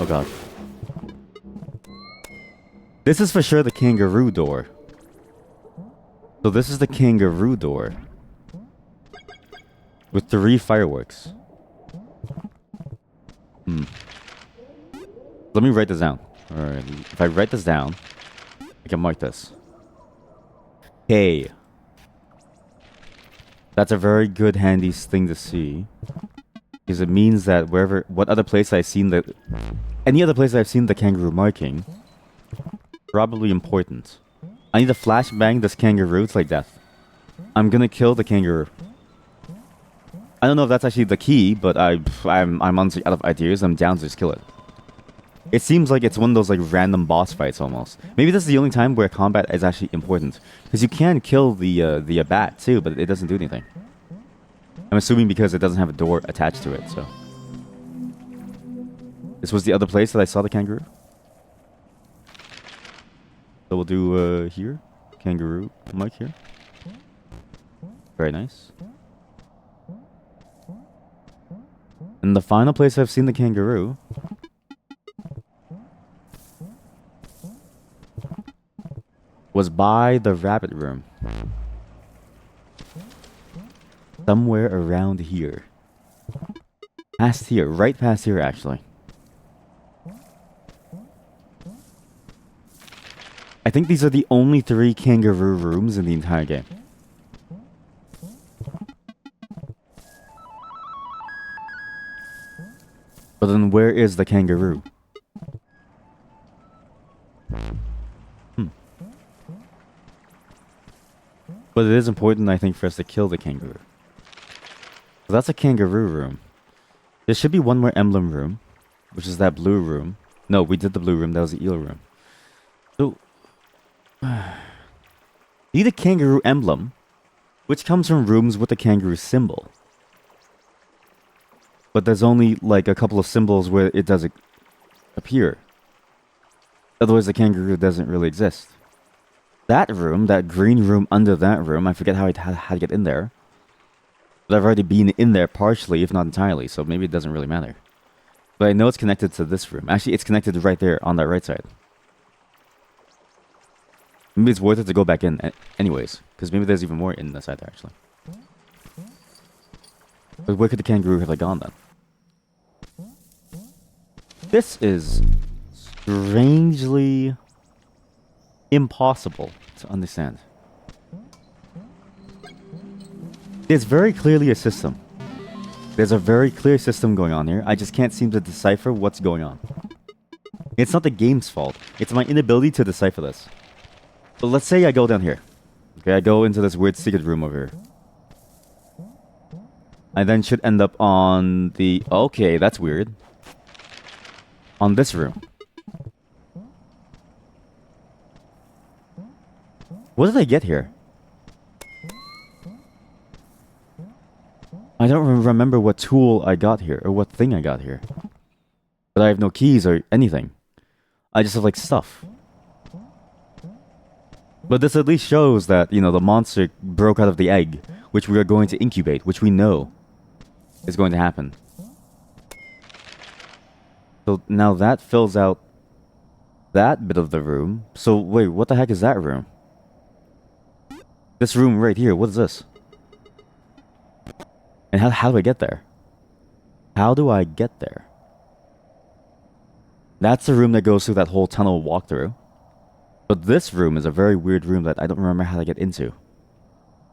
Speaker 1: Oh god. This is for sure the kangaroo door. So this is the kangaroo door. With 3 fireworks. Let me write this down. Alright, if I write this down, I can mark this. Hey. That's a very good handy thing to see. Because it means that what other place I've seen the any other place I've seen the kangaroo marking, probably important. I need to flashbang this kangaroo. It's like death. I'm gonna kill the kangaroo. I don't know if that's actually the key, but I'm honestly out of ideas. I'm down to just kill it. It seems like it's one of those like random boss fights almost. Maybe this is the only time where combat is actually important, because you can kill the bat too, but it doesn't do anything. I'm assuming because it doesn't have a door attached to it. So this was the other place that I saw the kangaroo. So we'll do here, kangaroo mark here. Very nice. And the final place I've seen the kangaroo was by the rabbit room. Somewhere around here. Past here, right past here actually. I think these are the only 3 kangaroo rooms in the entire game. But then where is the kangaroo? But it is important, I think, for us to kill the kangaroo. So that's a kangaroo room. There should be one more emblem room, which is that blue room. No, we did the blue room. That was the eel room. So, need a kangaroo emblem, which comes from rooms with the kangaroo symbol. But there's only like a couple of symbols where it doesn't appear. Otherwise, the kangaroo doesn't really exist. That room, that green room under that room, I forget how to get in there. But I've already been in there partially, if not entirely, so maybe it doesn't really matter. But I know it's connected to this room. Actually, it's connected right there on that right side. Maybe it's worth it to go back in anyways, because maybe there's even more in the side there, actually. But where could the kangaroo have gone then? This is strangely impossible to understand. There's very clearly a system. There's a very clear system going on here. I just can't seem to decipher what's going on. It's not the game's fault. It's my inability to decipher this. But let's say I go down here. Okay, I go into this weird secret room over here. I then should end up on the... Okay, that's weird. On this room. What did I get here? I don't remember what tool I got here, or what thing I got here. But I have no keys or anything. I just have, like, stuff. But this at least shows that, you know, the monster broke out of the egg, which we are going to incubate, which we know is going to happen. So now that fills out that bit of the room. So wait, what the heck is that room? This room right here, what is this? And how do I get there? How do I get there? That's the room that goes through that whole tunnel walkthrough. But this room is a very weird room that I don't remember how to get into.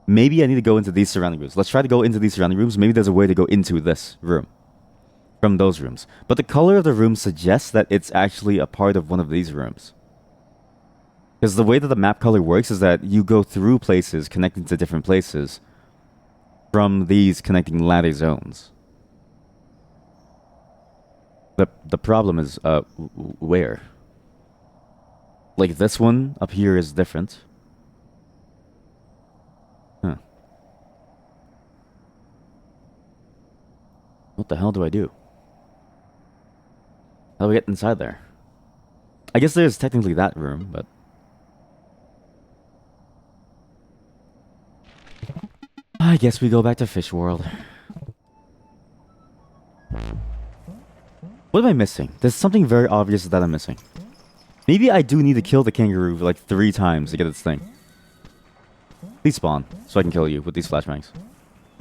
Speaker 1: Maybe I need to go into these surrounding rooms. Let's try to go into these surrounding rooms. Maybe there's a way to go into this room from those rooms. But the color of the room suggests that it's actually a part of one of these rooms. Because the way that the map color works is that you go through places connecting to different places from these connecting ladder zones. The problem is, where? Like this one up here is different. Huh. What the hell do I do? How do I get inside there? I guess there's technically that room, but... I guess we go back to Fish World. What am I missing? There's something very obvious that I'm missing. Maybe I do need to kill the kangaroo like 3 times to get its thing. Please spawn, so I can kill you with these flashbangs.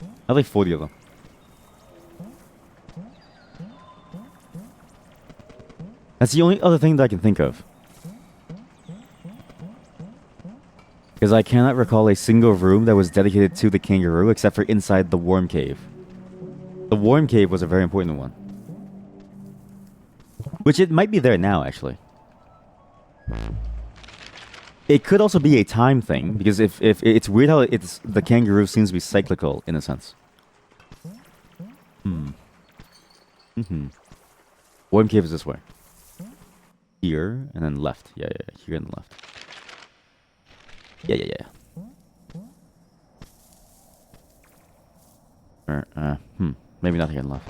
Speaker 1: I have like 40 of them. That's the only other thing that I can think of. Because I cannot recall a single room that was dedicated to the kangaroo except for inside the worm cave. The worm cave was a very important one. Which it might be there now, actually. It could also be a time thing, because if it's weird how the kangaroo seems to be cyclical in a sense. Worm cave is this way. Here and then left. Yeah. Here and then left. Yeah. Maybe not here and left.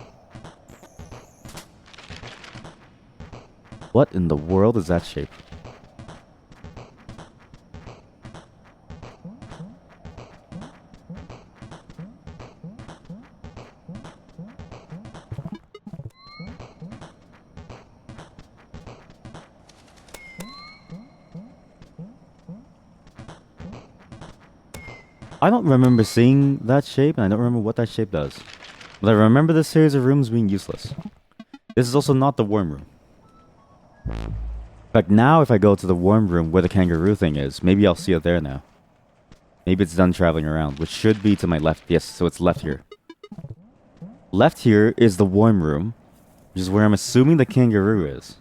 Speaker 1: What in the world is that shape? I don't remember seeing that shape, and I don't remember what that shape does. But I remember this series of rooms being useless. This is also not the worm room. In fact, now if I go to the worm room where the kangaroo thing is, maybe I'll see it there now. Maybe it's done traveling around, which should be to my left. Yes, so it's left here. Left here is the worm room, which is where I'm assuming the kangaroo is.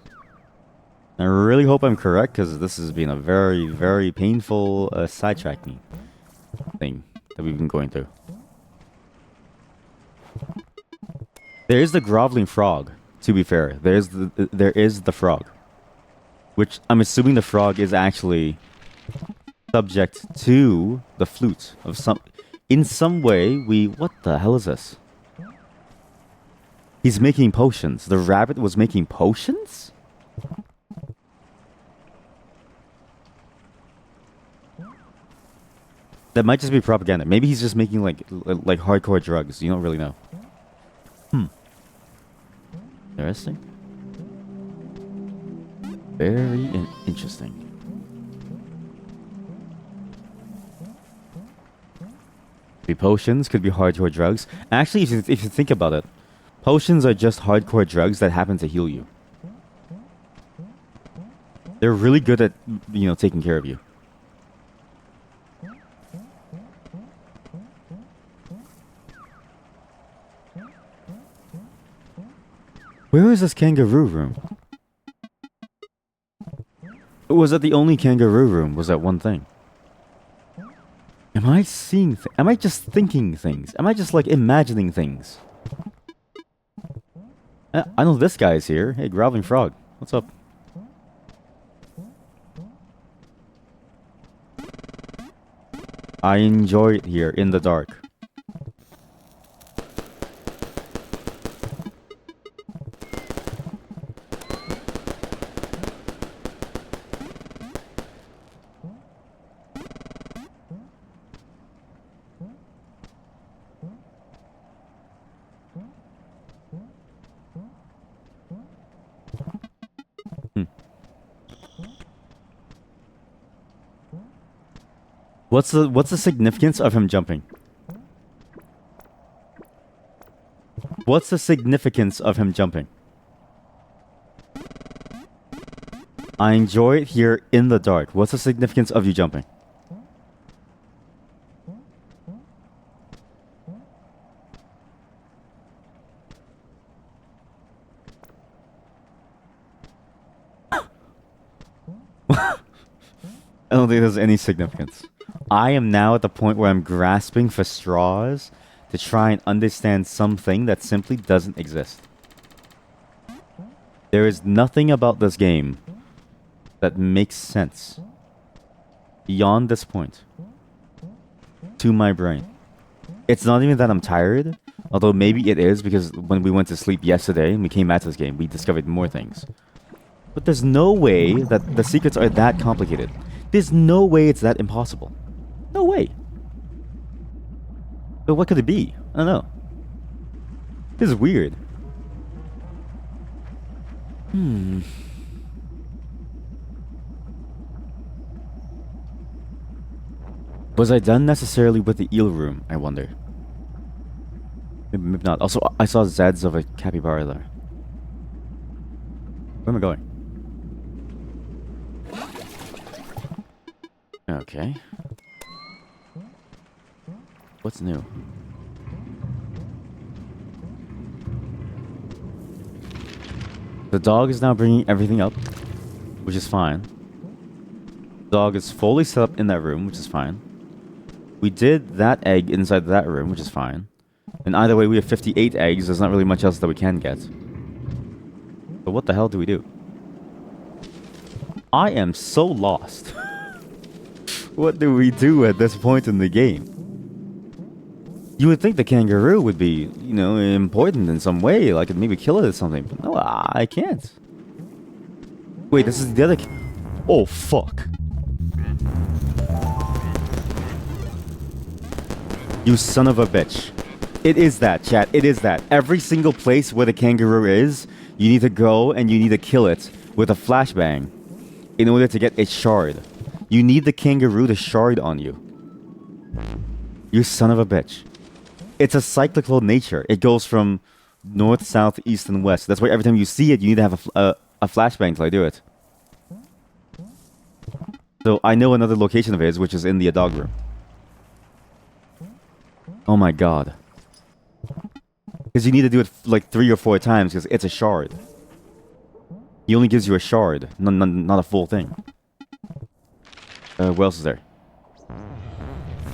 Speaker 1: I really hope I'm correct, because this has been a very, very painful sidetracking thing that we've been going through. There is the groveling frog, to be fair. There is the frog. Which I'm assuming the frog is actually subject to the flute of some... In some way, what the hell is this? He's making potions. The rabbit was making potions? That might just be propaganda. Maybe he's just making like hardcore drugs. You don't really know. Interesting. Very interesting. Could be potions, could be hardcore drugs. Actually, if you think about it, potions are just hardcore drugs that happen to heal you. They're really good at, taking care of you. Where is this kangaroo room? Was that the only kangaroo room? Was that one thing? Am I seeing am I just thinking things? Am I just like imagining things? I know this guy's here. Hey, Groveling Frog. What's up? I enjoy it here in the dark. What's the significance of him jumping? What's the significance of him jumping? I enjoy it here in the dark. What's the significance of you jumping? I don't think there's any significance. I am now at the point where I'm grasping for straws to try and understand something that simply doesn't exist. There is nothing about this game that makes sense beyond this point to my brain. It's not even that I'm tired, although maybe it is because when we went to sleep yesterday and we came back to this game, we discovered more things. But there's no way that the secrets are that complicated. There's no way it's that impossible. No way. But what could it be? I don't know. This is weird. Was I done necessarily with the eel room, I wonder? Maybe not. Also, I saw Zeds of a capybara there. Where am I going? Okay. What's new? The dog is now bringing everything up, which is fine. The dog is fully set up in that room, which is fine. We did that egg inside that room, which is fine. And either way, we have 58 eggs. There's not really much else that we can get. But what the hell do we do? I am so lost. What do we do at this point in the game? You would think the kangaroo would be, you know, important in some way. Like, I could maybe kill it or something. But no, I can't. Wait, this is the other... Oh, fuck. You son of a bitch. It is that, chat. It is that. Every single place where the kangaroo is, you need to go and you need to kill it with a flashbang in order to get a shard. You need the kangaroo to shard on you. You son of a bitch. It's a cyclical nature. It goes from north, south, east, and west. That's why every time you see it, you need to have a flashbang till I do it. So I know another location of his, which is in the dog room. Oh my god. Because you need to do it like 3 or 4 times because it's a shard. He only gives you a shard, not a full thing. What else is there?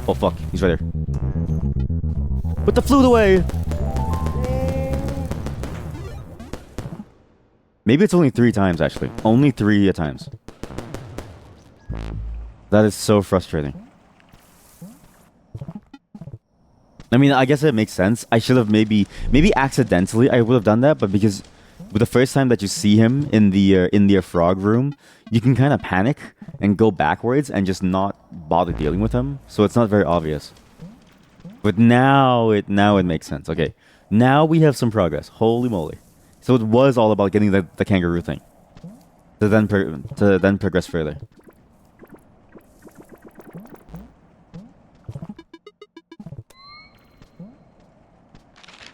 Speaker 1: Oh fuck, he's right there. Put the flute away! Maybe it's only 3 times actually. Only 3 times. That is so frustrating. I mean, I guess it makes sense. I should have maybe accidentally I would have done that, but because with the first time that you see him in the frog room, you can kind of panic and go backwards and just not bother dealing with him. So it's not very obvious. But now it makes sense. Okay, now we have some progress. Holy moly! So it was all about getting the kangaroo thing to then progress further.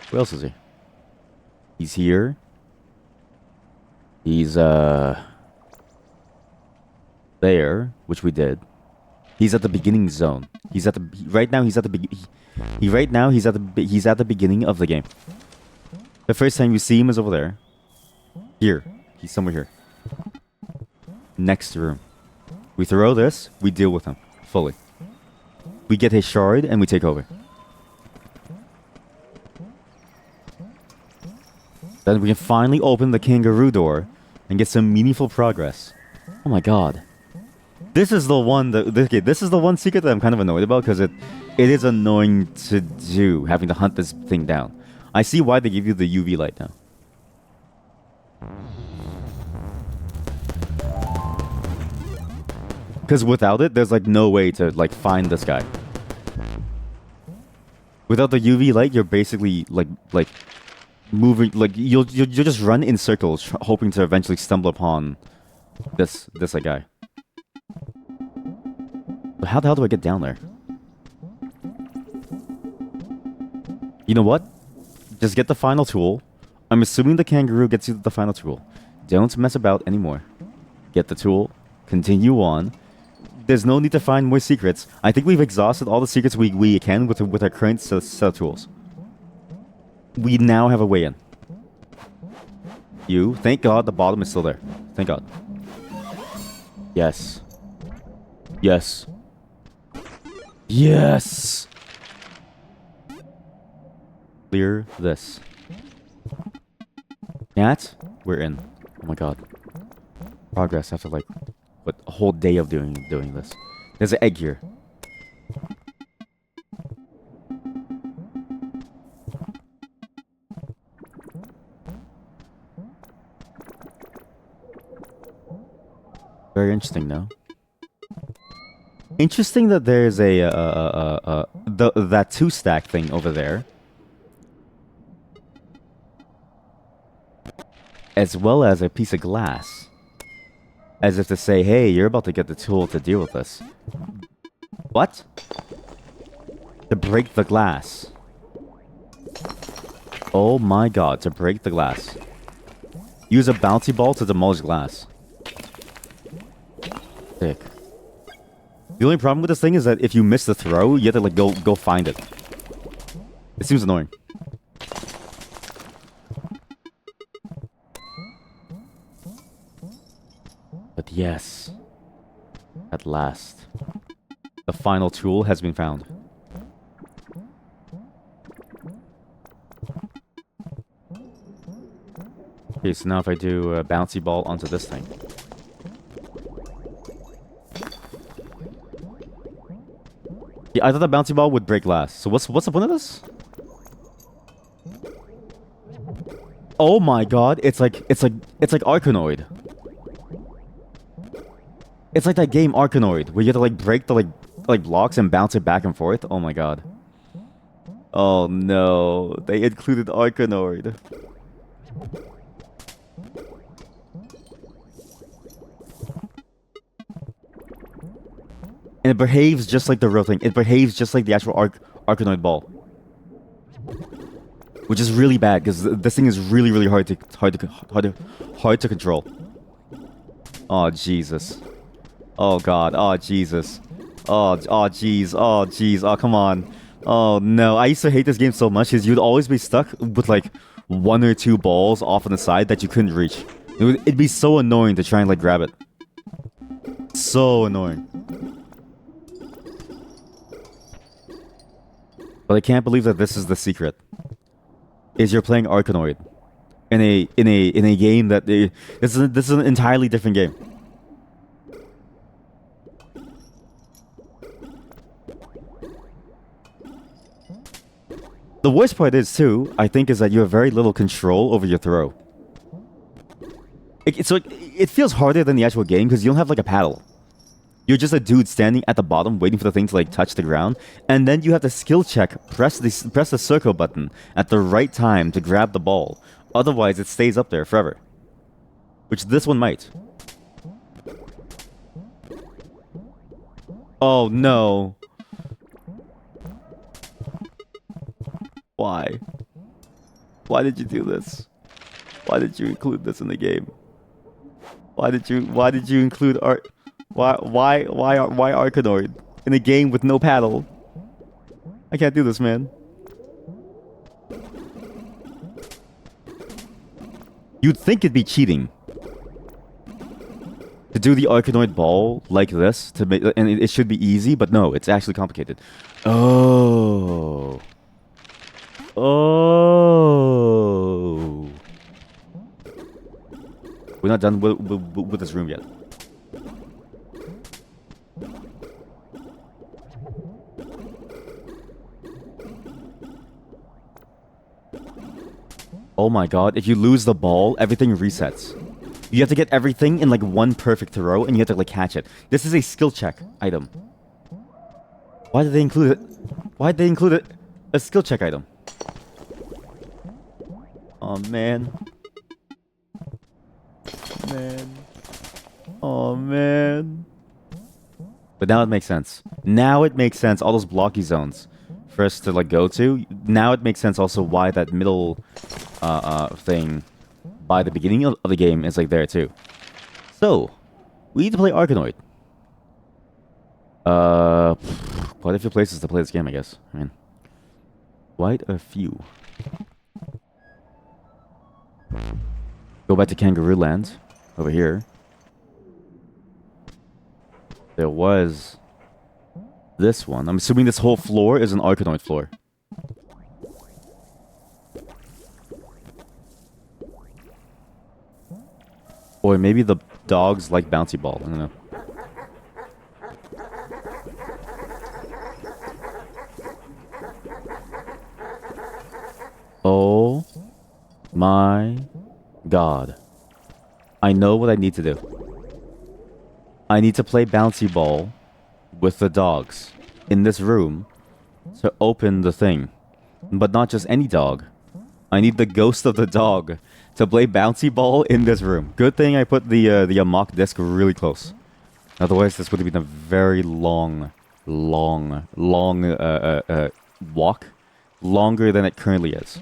Speaker 1: Where else is he? He's here. He's there, which we did. He's at the beginning zone. He's at the right now. He's at the beginning of the game. The first time you see him is over there. Here, he's somewhere here. Next room. We throw this. We deal with him fully. We get his shard and we take over. Then we can finally open the kangaroo door and get some meaningful progress. Oh my god. This is the one this is the one secret that I'm kind of annoyed about because it is annoying to do, having to hunt this thing down. I see why they give you the UV light now. Because without it, there's like no way to like find this guy. Without the UV light, you're basically like moving, like you'll just run in circles hoping to eventually stumble upon this guy. But how the hell do I get down there? You know what? Just get the final tool. I'm assuming the kangaroo gets you the final tool. Don't mess about anymore. Get the tool. Continue on. There's no need to find more secrets. I think we've exhausted all the secrets we can with our current set of tools. We now have a way in. Thank God the bottom is still there. Thank God. Yes. Yes. Yes! Clear this. Cat, we're in. Oh my god. Progress after like, what, a whole day of doing this. There's an egg here. Very interesting, no? Interesting that there's that 2-stack thing over there, as well as a piece of glass, as if to say, "Hey, you're about to get the tool to deal with this." What? To break the glass. Oh my god! To break the glass. Use a bouncy ball to demolish glass. Sick. The only problem with this thing is that if you miss the throw, you have to like go find it. It seems annoying. But yes, at last, the final tool has been found. Okay, so now if I do a bouncy ball onto this thing. Yeah, I thought the bouncy ball would break glass. So what's the point of this? Oh my god, it's like Arkanoid. It's like that game Arkanoid where you have to like break the like blocks and bounce it back and forth. Oh my god. Oh no, they included Arkanoid. And it behaves just like the real thing. It behaves just like the actual Arkanoid ball. Which is really bad because this thing is really hard to control. Oh Jesus. Oh god. Oh Jesus. Oh jeez. Oh jeez. Oh come on. Oh no. I used to hate this game so much because you'd always be stuck with like 1 or 2 balls off on the side that you couldn't reach. It'd be so annoying to try and like grab it. So annoying. But I can't believe that this is the secret. Is you're playing Arkanoid in a game that this is an entirely different game. The worst part is too, I think, is that you have very little control over your throw. It feels harder than the actual game because you don't have like a paddle. You're just a dude standing at the bottom waiting for the thing to like touch the ground, and then you have to skill check, press the circle button at the right time to grab the ball. Otherwise, it stays up there forever. Which this one might. Oh no. Why? Why did you do this? Why did you include this in the game? Why did you include art? Why Arkanoid in a game with no paddle? I can't do this, man. You'd think it'd be cheating to do the Arkanoid ball like this to make, and it should be easy, but no, it's actually complicated. Oh. Oh. We're not done with this room yet. Oh my god, if you lose the ball, everything resets. You have to get everything in like one perfect throw and you have to like catch it. This is a skill check item. Why did they include it? Why did they include it? A skill check item. Oh man. Oh man. But now it makes sense. Now it makes sense. All those blocky zones for us to like go to. Now it makes sense also why that middle thing by the beginning of the game is like there too. So we need to play Arkanoid. Quite a few places to play this game, I guess. I mean, quite a few. Go back to Kangaroo Land over here. There was this one. I'm assuming this whole floor is an Arkanoid floor. Or maybe the dogs like bouncy ball. I don't know. Oh my god. I know what I need to do. I need to play bouncy ball with the dogs in this room to open the thing. But not just any dog. I need the ghost of the dog to play bouncy ball in this room. Good thing I put the Amok disc really close. Otherwise, this would have been a very long walk. Longer than it currently is.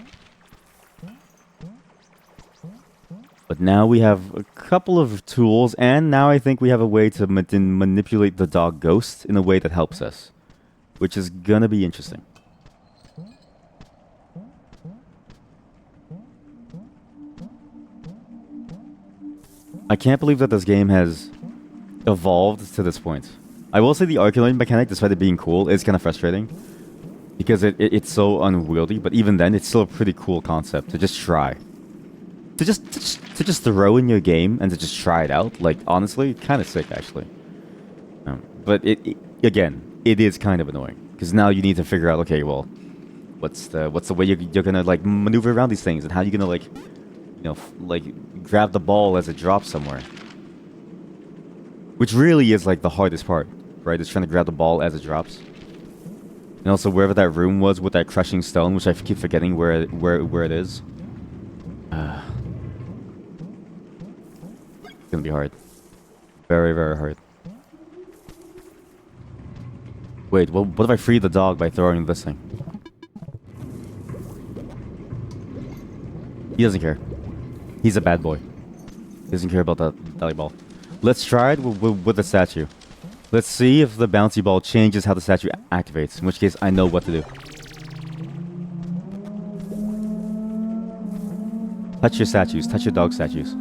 Speaker 1: But now we have a couple of tools, and now I think we have a way to manipulate the dog ghost in a way that helps us. Which is gonna be interesting. I can't believe that this game has evolved to this point. I will say the Arkanoid mechanic, despite it being cool, is kind of frustrating. Because it's so unwieldy, but even then, it's still a pretty cool concept to just try. To just throw in your game and to just try it out, like, honestly, kind of sick, actually. But again, it is kind of annoying. Because now you need to figure out, okay, well, what's the way you're gonna, like, maneuver around these things, and how you're gonna, like, you know, like, grab the ball as it drops somewhere. Which really is, like, the hardest part, right? Is trying to grab the ball as it drops. And also, wherever that room was with that crushing stone, which I keep forgetting where it is. It's gonna be hard. Very, very hard. Wait, what if I free the dog by throwing this thing? He doesn't care. He's a bad boy. He doesn't care about that volleyball. Let's try it with the statue. Let's see if the bouncy ball changes how the statue activates, in which case I know what to do. Touch your statues. Touch your dog statues.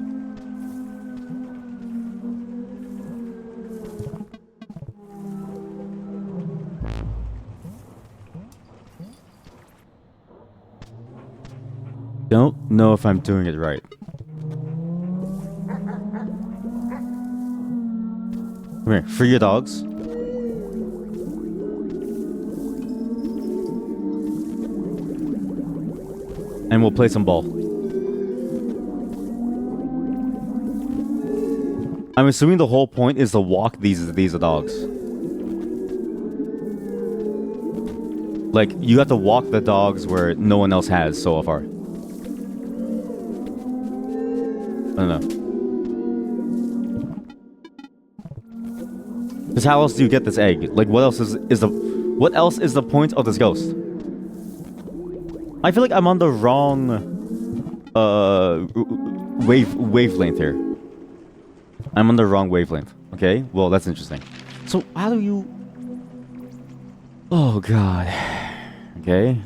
Speaker 1: Don't know if I'm doing it right. Come here, free your dogs. And we'll play some ball. I'm assuming the whole point is to walk these dogs. Like, you have to walk the dogs where no one else has so far. I don't know. Because how else do you get this egg? Like, what else is the point of this ghost? I feel like I'm on the wrong wavelength here. I'm on the wrong wavelength. Okay, well, that's interesting. So how do you? Oh God. Okay.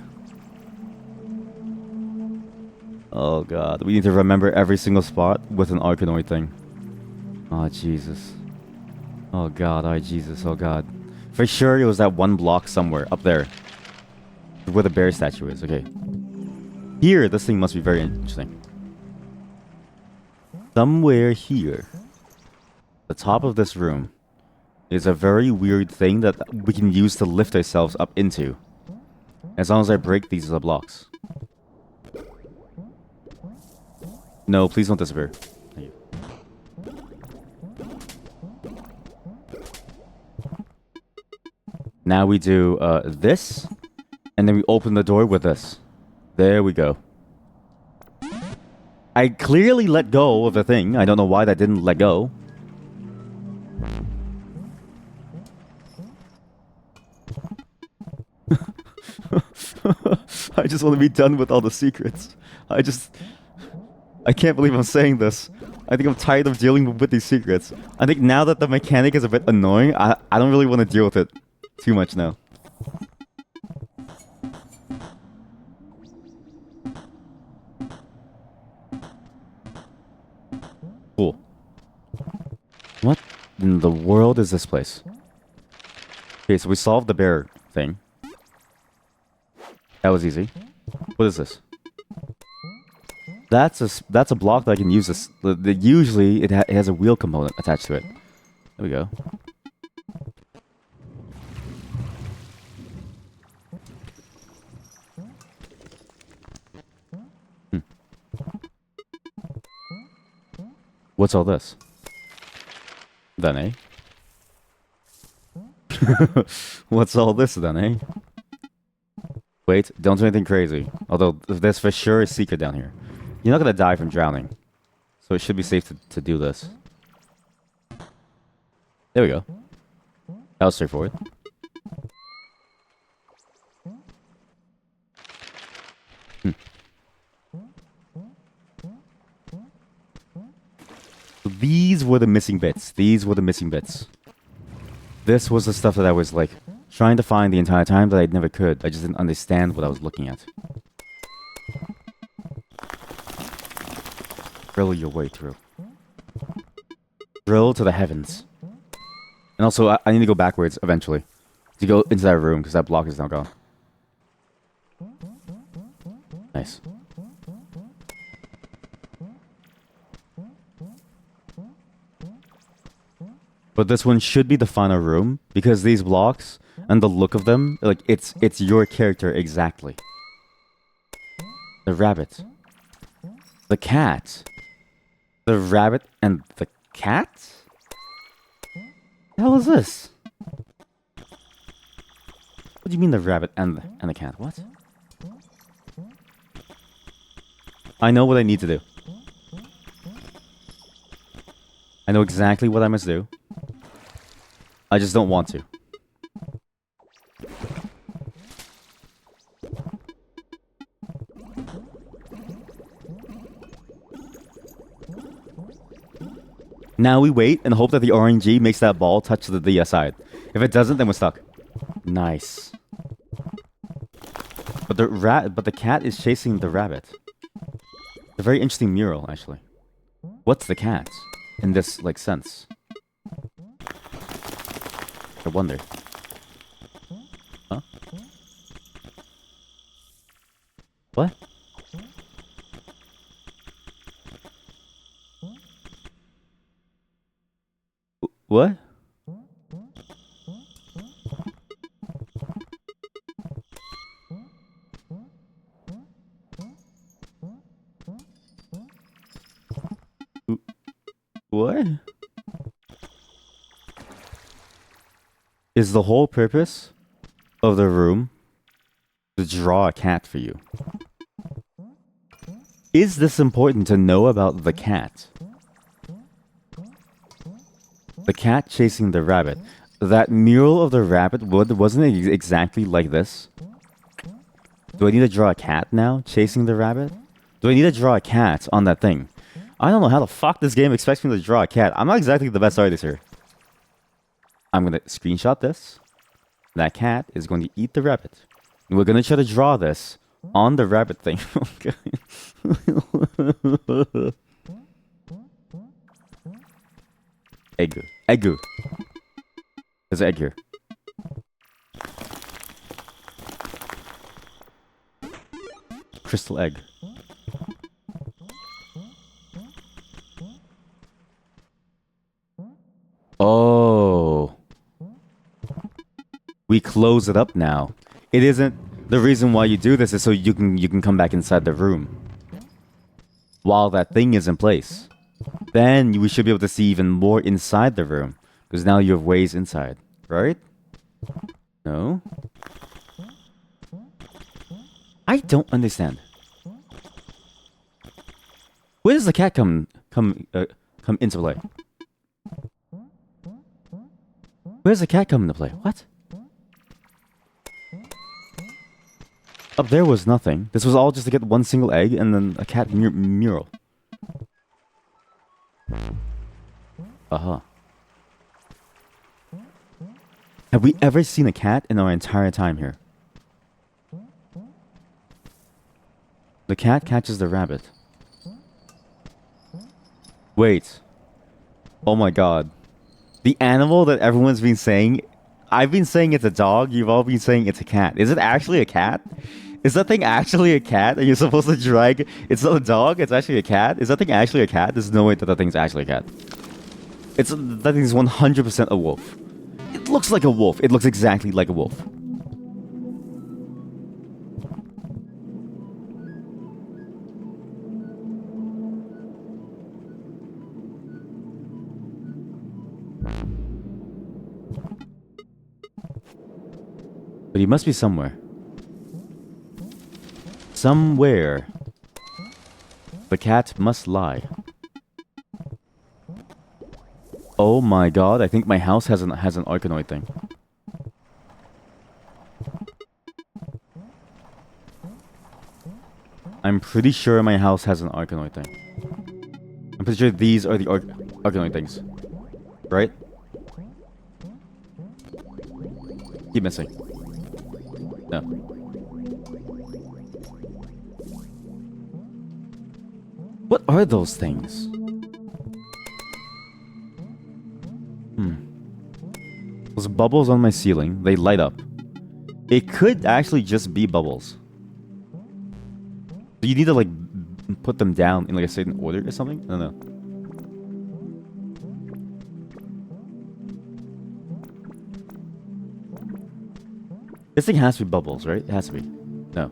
Speaker 1: Oh God, we need to remember every single spot with an Arkanoid thing. Oh Jesus. Oh God, oh Jesus, oh God. For sure it was that one block somewhere, up there. Where the bear statue is, okay. Here, this thing must be very interesting. Somewhere here, the top of this room, is a very weird thing that we can use to lift ourselves up into. As long as I break these blocks. No, please don't disappear. Thank you. Now we do this, and then we open the door with this. There we go. I clearly let go of the thing. I don't know why that didn't let go. I just want to be done with all the secrets. I can't believe I'm saying this. I think I'm tired of dealing with these secrets. I think now that the mechanic is a bit annoying, I don't really want to deal with it too much now. Cool. What in the world is this place? Okay, so we solved the bear thing. That was easy. What is this? That's a block that I can use. This usually it has a wheel component attached to it. There we go. What's all this? Then, eh? What's all this then, eh? Wait, don't do anything crazy. Although there's for sure a secret down here. You're not gonna die from drowning. So it should be safe to do this. There we go. That was straightforward. These were the missing bits. These were the missing bits. This was the stuff that I was like trying to find the entire time that I never could. I just didn't understand what I was looking at. Drill your way through. Drill to the heavens. And also, I need to go backwards eventually to go into that room because that block is now gone. Nice. But this one should be the final room because these blocks and the look of them, like it's your character exactly. The rabbit. The cat. The rabbit and the cat? The hell is this? What do you mean the rabbit and the cat? What? I know what I need to do. I know exactly what I must do. I just don't want to. Now we wait and hope that the RNG makes that ball touch the side. If it doesn't, then we're stuck. Nice. But the cat is chasing the rabbit. A very interesting mural, actually. What's the cat in this like sense? I wonder. Huh? What? What? What? Is the whole purpose of the room to draw a cat for you? Is this important to know about the cat? The cat chasing the rabbit. That mural of the rabbit wasn't it exactly like this? Do I need to draw a cat now chasing the rabbit? Do I need to draw a cat on that thing? I don't know how the fuck this game expects me to draw a cat. I'm not exactly the best artist here. I'm gonna screenshot this. That cat is going to eat the rabbit. And we're gonna try to draw this on the rabbit thing. Egg. Egg. There's an egg here. Crystal egg. Oh. We close it up now. It isn't the reason why you do this is so you can come back inside the room. While that thing is in place. Then we should be able to see even more inside the room. Because now you have ways inside. Right? No? I don't understand. Where does the cat come into play? Where's the cat come into play? What? Up there was nothing. This was all just to get one single egg and then a cat mural. Uh-huh. Have we ever seen a cat in our entire time here? The cat catches the rabbit. Wait. Oh my god. The animal that everyone's been saying... I've been saying it's a dog, you've all been saying it's a cat. Is it actually a cat? Is that thing actually a cat? And you're supposed to drag... It's not a dog, it's actually a cat? Is that thing actually a cat? There's no way that thing's actually a cat. That thing's 100% a wolf. It looks like a wolf. It looks exactly like a wolf. But he must be somewhere. Somewhere. The cat must lie. Oh my god, I think my house has an Arkanoid thing. I'm pretty sure my house has an Arkanoid thing. I'm pretty sure these are the Arkanoid things. Right? Keep missing. No. What are those things? Those bubbles on my ceiling, they light up. It could actually just be bubbles. You need to like put them down in like a certain order or something? I don't know. This thing has to be bubbles, right? It has to be. No.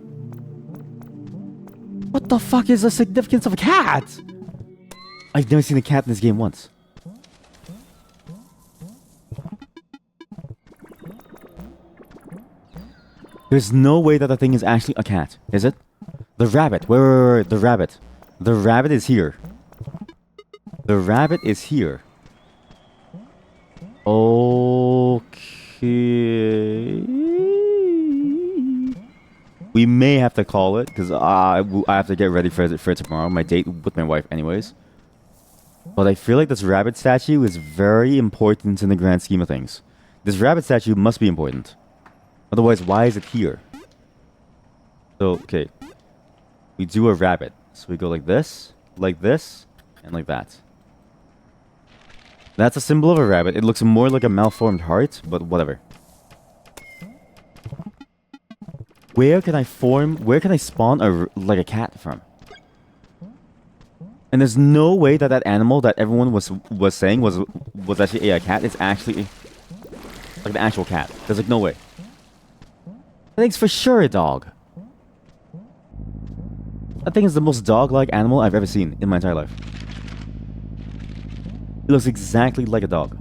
Speaker 1: What the fuck is the significance of a cat? I've never seen a cat in this game once. There's no way that the thing is actually a cat, is it? The rabbit. Wait. The rabbit. The rabbit is here. The rabbit is here. Okay. We may have to call it because I have to get ready for tomorrow. My date with my wife, anyways. But I feel like this rabbit statue is very important in the grand scheme of things. This rabbit statue must be important. Otherwise, why is it here? So, okay. We do a rabbit. So we go like this, and like that. That's a symbol of a rabbit. It looks more like a malformed heart, but whatever. Where can I spawn like a cat from? And there's no way that that animal that everyone was saying was actually a cat. It's actually like an actual cat. There's like no way. I think it's for sure a dog. That thing is the most dog-like animal I've ever seen in my entire life. It looks exactly like a dog.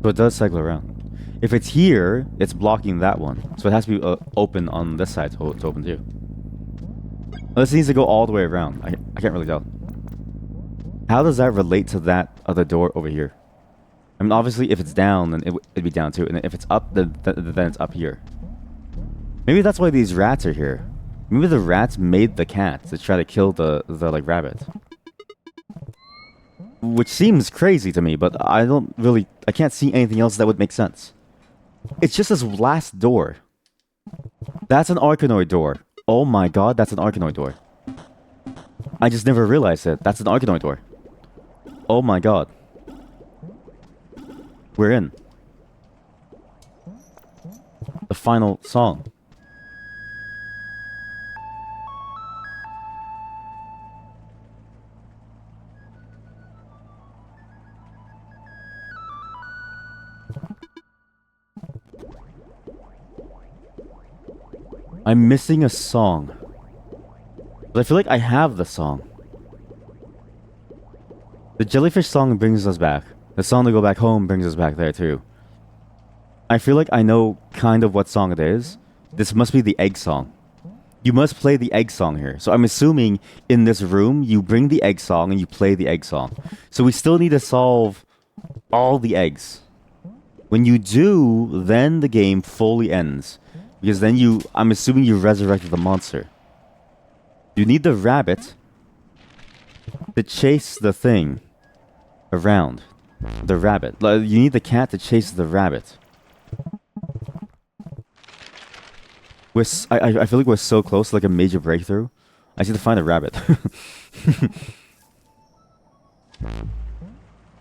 Speaker 1: So it does cycle around. If it's here, it's blocking that one. So it has to be open on this side to open too. This needs to go all the way around. I can't really tell. How does that relate to that other door over here? I mean, obviously, if it's down, then it'd be down too. And if it's up, then it's up here. Maybe that's why these rats are here. Maybe the rats made the cat to try to kill the like rabbit. Which seems crazy to me, but I can't see anything else that would make sense. It's just this last door. That's an Arkanoid door. Oh my god, that's an Arkanoid door. I just never realized it. That's an Arkanoid door. Oh my god. We're in. The final song. I'm missing a song. But I feel like I have the song. The jellyfish song brings us back. The song to go back home brings us back there too. I feel like I know kind of what song it is. This must be the egg song. You must play the egg song here. So I'm assuming in this room, you bring the egg song and you play the egg song. So we still need to solve all the eggs. When you do, then the game fully ends. Because then I'm assuming you resurrected the monster. You need the rabbit to chase the thing around. The rabbit. You need the cat to chase the rabbit. I feel like we're so close to like a major breakthrough. I just need to find a rabbit.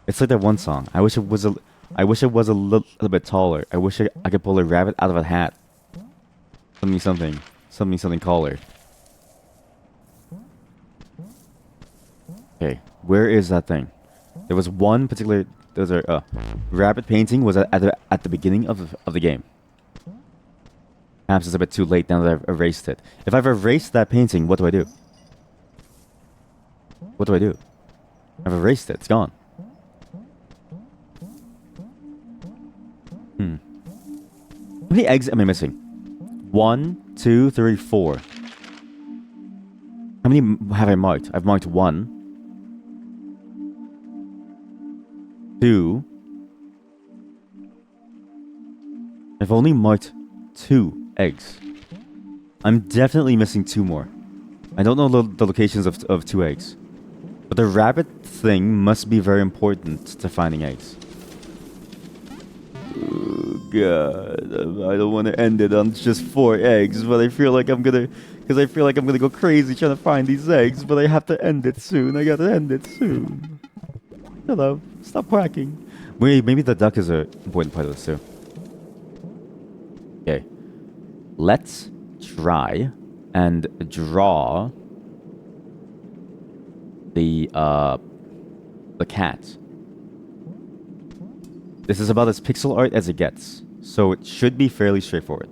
Speaker 1: It's like that one song. I wish it was a little bit taller. I wish I could pull a rabbit out of a hat. Something collar. Okay, where is that thing? There was one particular. There's a rabbit painting was at the beginning of the game. Perhaps it's a bit too late now that I've erased it. If I've erased that painting, what do I do? What do I do? I've erased it. It's gone. How many eggs am I missing? 1, 2, 3, 4. How many have I marked? I've marked 1, 2. I've only marked 2 eggs. I'm definitely missing 2 more. I don't know the locations of 2 eggs. But the rabbit thing must be very important to finding eggs. Oh, God. I don't want to end it on just 4 eggs, but I feel like I'm gonna... Because I feel like I'm gonna go crazy trying to find these eggs, but I have to end it soon. I gotta end it soon. Shut up. Stop quacking. Wait, maybe the duck is an important part of this too. Okay. Let's try and draw the cat. This is about as pixel art as it gets, so it should be fairly straightforward.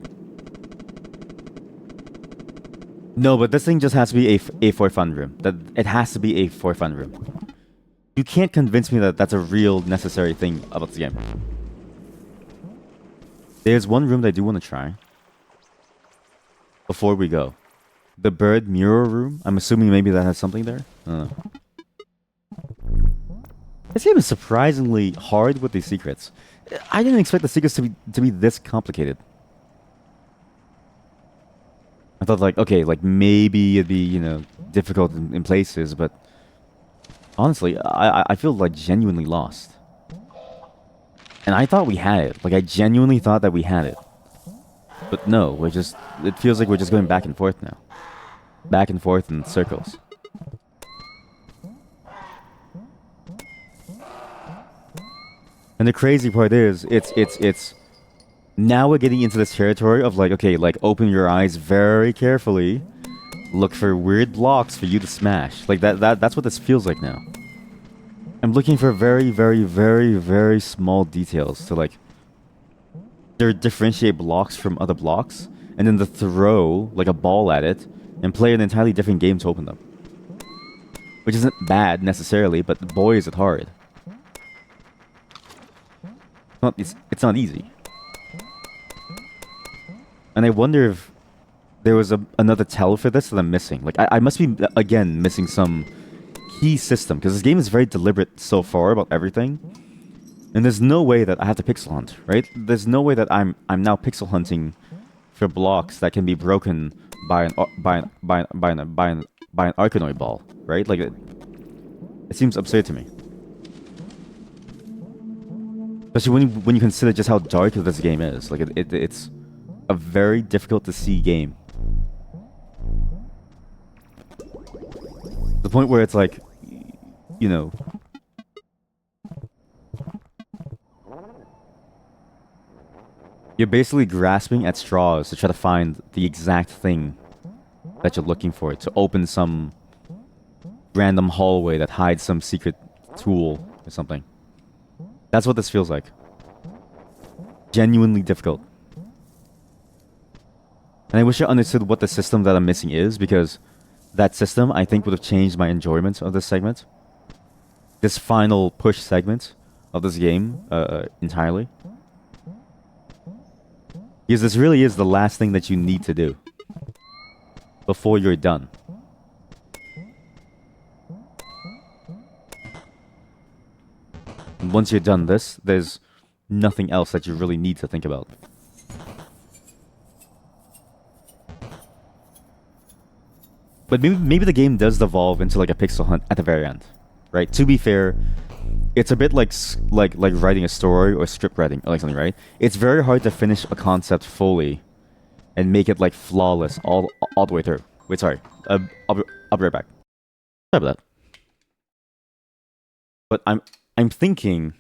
Speaker 1: No, but this thing just has to be a for fun room. That it has to be a for fun room. You can't convince me that that's a real necessary thing about the game. There's one room that I do want to try before we go. The bird mirror room. I'm assuming maybe that has something there. I don't know. This game is surprisingly hard with these secrets. I didn't expect the secrets to be this complicated. I thought like, okay, like maybe it'd be, you know, difficult in places, but honestly, I feel like genuinely lost. And I thought we had it. Like I genuinely thought that we had it. But no, it feels like we're just going back and forth now. Back and forth in circles. And the crazy part is, it's now we're getting into this territory of like, okay, like open your eyes very carefully, look for weird blocks for you to smash. Like that's what this feels like now. I'm looking for very, very, very, very small details to like differentiate blocks from other blocks, and then to throw like a ball at it and play an entirely different game to open them. Which isn't bad necessarily, but boy is it hard. It's not easy. And I wonder if there was another tell for this that I'm missing. Like, I must be, again, missing some key system. Because this game is very deliberate so far about everything. And there's no way that I have to pixel hunt, right? There's no way that I'm now pixel hunting for blocks that can be broken by an Arkanoid ball, right? Like, it seems absurd to me. Especially when you consider just how dark this game is. Like, it's a very difficult to see game. The point where it's like, you know, you're basically grasping at straws to try to find the exact thing that you're looking for, to open some random hallway that hides some secret tool or something. That's what this feels like. Genuinely difficult. And I wish I understood what the system that I'm missing is, because that system, I think, would have changed my enjoyment of this segment. This final push segment of this game entirely. Because this really is the last thing that you need to do before you're done. And once you're done this, there's nothing else that you really need to think about. But maybe the game does devolve into like a pixel hunt at the very end, right? To be fair, it's a bit like writing a story or script writing or like something, right? It's very hard to finish a concept fully and make it like flawless all the way through. Wait, sorry. I'll be right back. Sorry about that. But I'm thinking,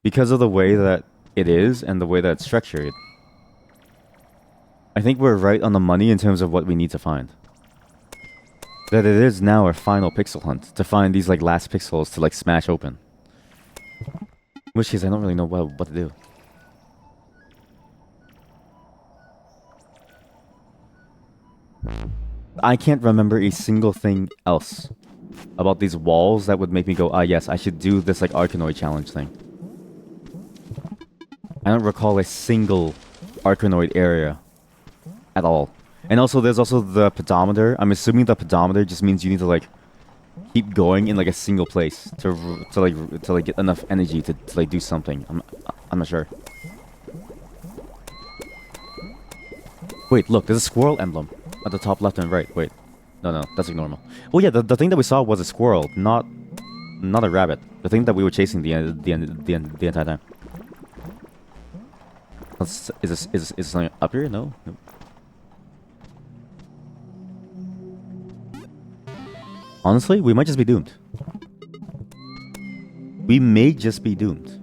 Speaker 1: because of the way that it is and the way that it's structured, I think we're right on the money in terms of what we need to find. That it is now our final pixel hunt to find these like last pixels to like smash open. In which case I don't really know what to do. I can't remember a single thing else about these walls that would make me go, ah yes, I should do this like Arkanoid challenge thing. I don't recall a single Arkanoid area at all. And also, there's also the pedometer. I'm assuming the pedometer just means you need to like keep going in like a single place to get enough energy to like do something. I'm not sure. Wait, look, there's a squirrel emblem at the top left and right. Wait, No, that's like normal. Oh yeah, the thing that we saw was a squirrel, not a rabbit. The thing that we were chasing the entire time. Is something up here? No. Nope. Honestly, we might just be doomed. We may just be doomed.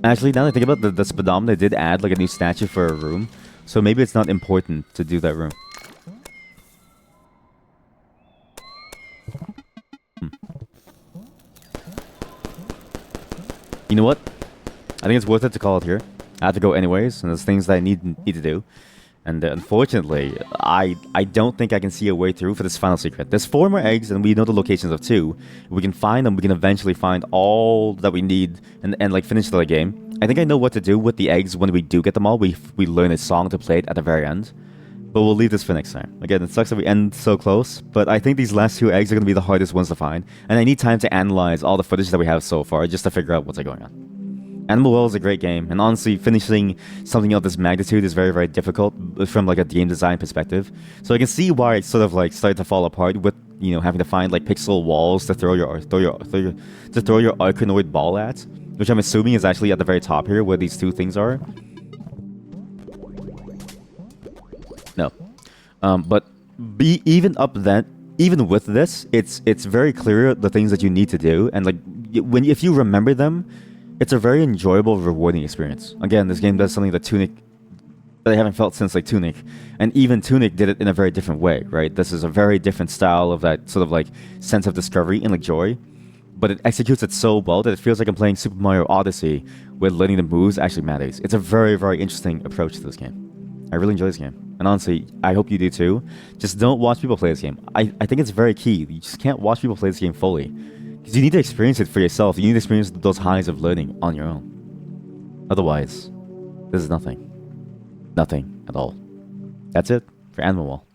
Speaker 1: Actually, now that I think about the speedometer, they did add like a new statue for a room, so maybe it's not important to do that room. You know what? I think it's worth it to call it here. I have to go anyways, and there's things that I need to do. And unfortunately, I don't think I can see a way through for this final secret. There's 4 more eggs, and we know the locations of 2. If we can find them, we can eventually find all that we need and like finish the game. I think I know what to do with the eggs when we do get them all. We learn a song to play it at the very end. But we'll leave this for next time. Again, it sucks that we end so close, but I think these last 2 eggs are going to be the hardest ones to find. And I need time to analyze all the footage that we have so far just to figure out what's going on. Animal World is a great game, and honestly, finishing something of this magnitude is very, very difficult from like a game design perspective. So I can see why it sort of like started to fall apart with, you know, having to find like pixel walls to throw your Arkanoid ball at, which I'm assuming is actually at the very top here where these 2 things are. No, but even with this, it's very clear the things that you need to do, and like if you remember them. It's a very enjoyable, rewarding experience. Again, this game does something that I haven't felt since like Tunic, and even Tunic did it in a very different way, right? This is a very different style of that sort of like sense of discovery and like joy, but it executes it so well that it feels like I'm playing Super Mario Odyssey, where learning the moves actually matters. It's a very, very interesting approach to this game. I really enjoy this game, and honestly, I hope you do too. Just don't watch people play this game. I think it's very key. You just can't watch people play this game fully. Because you need to experience it for yourself. You need to experience those highs of learning on your own. Otherwise, this is nothing. Nothing at all. That's it for Animal Wall.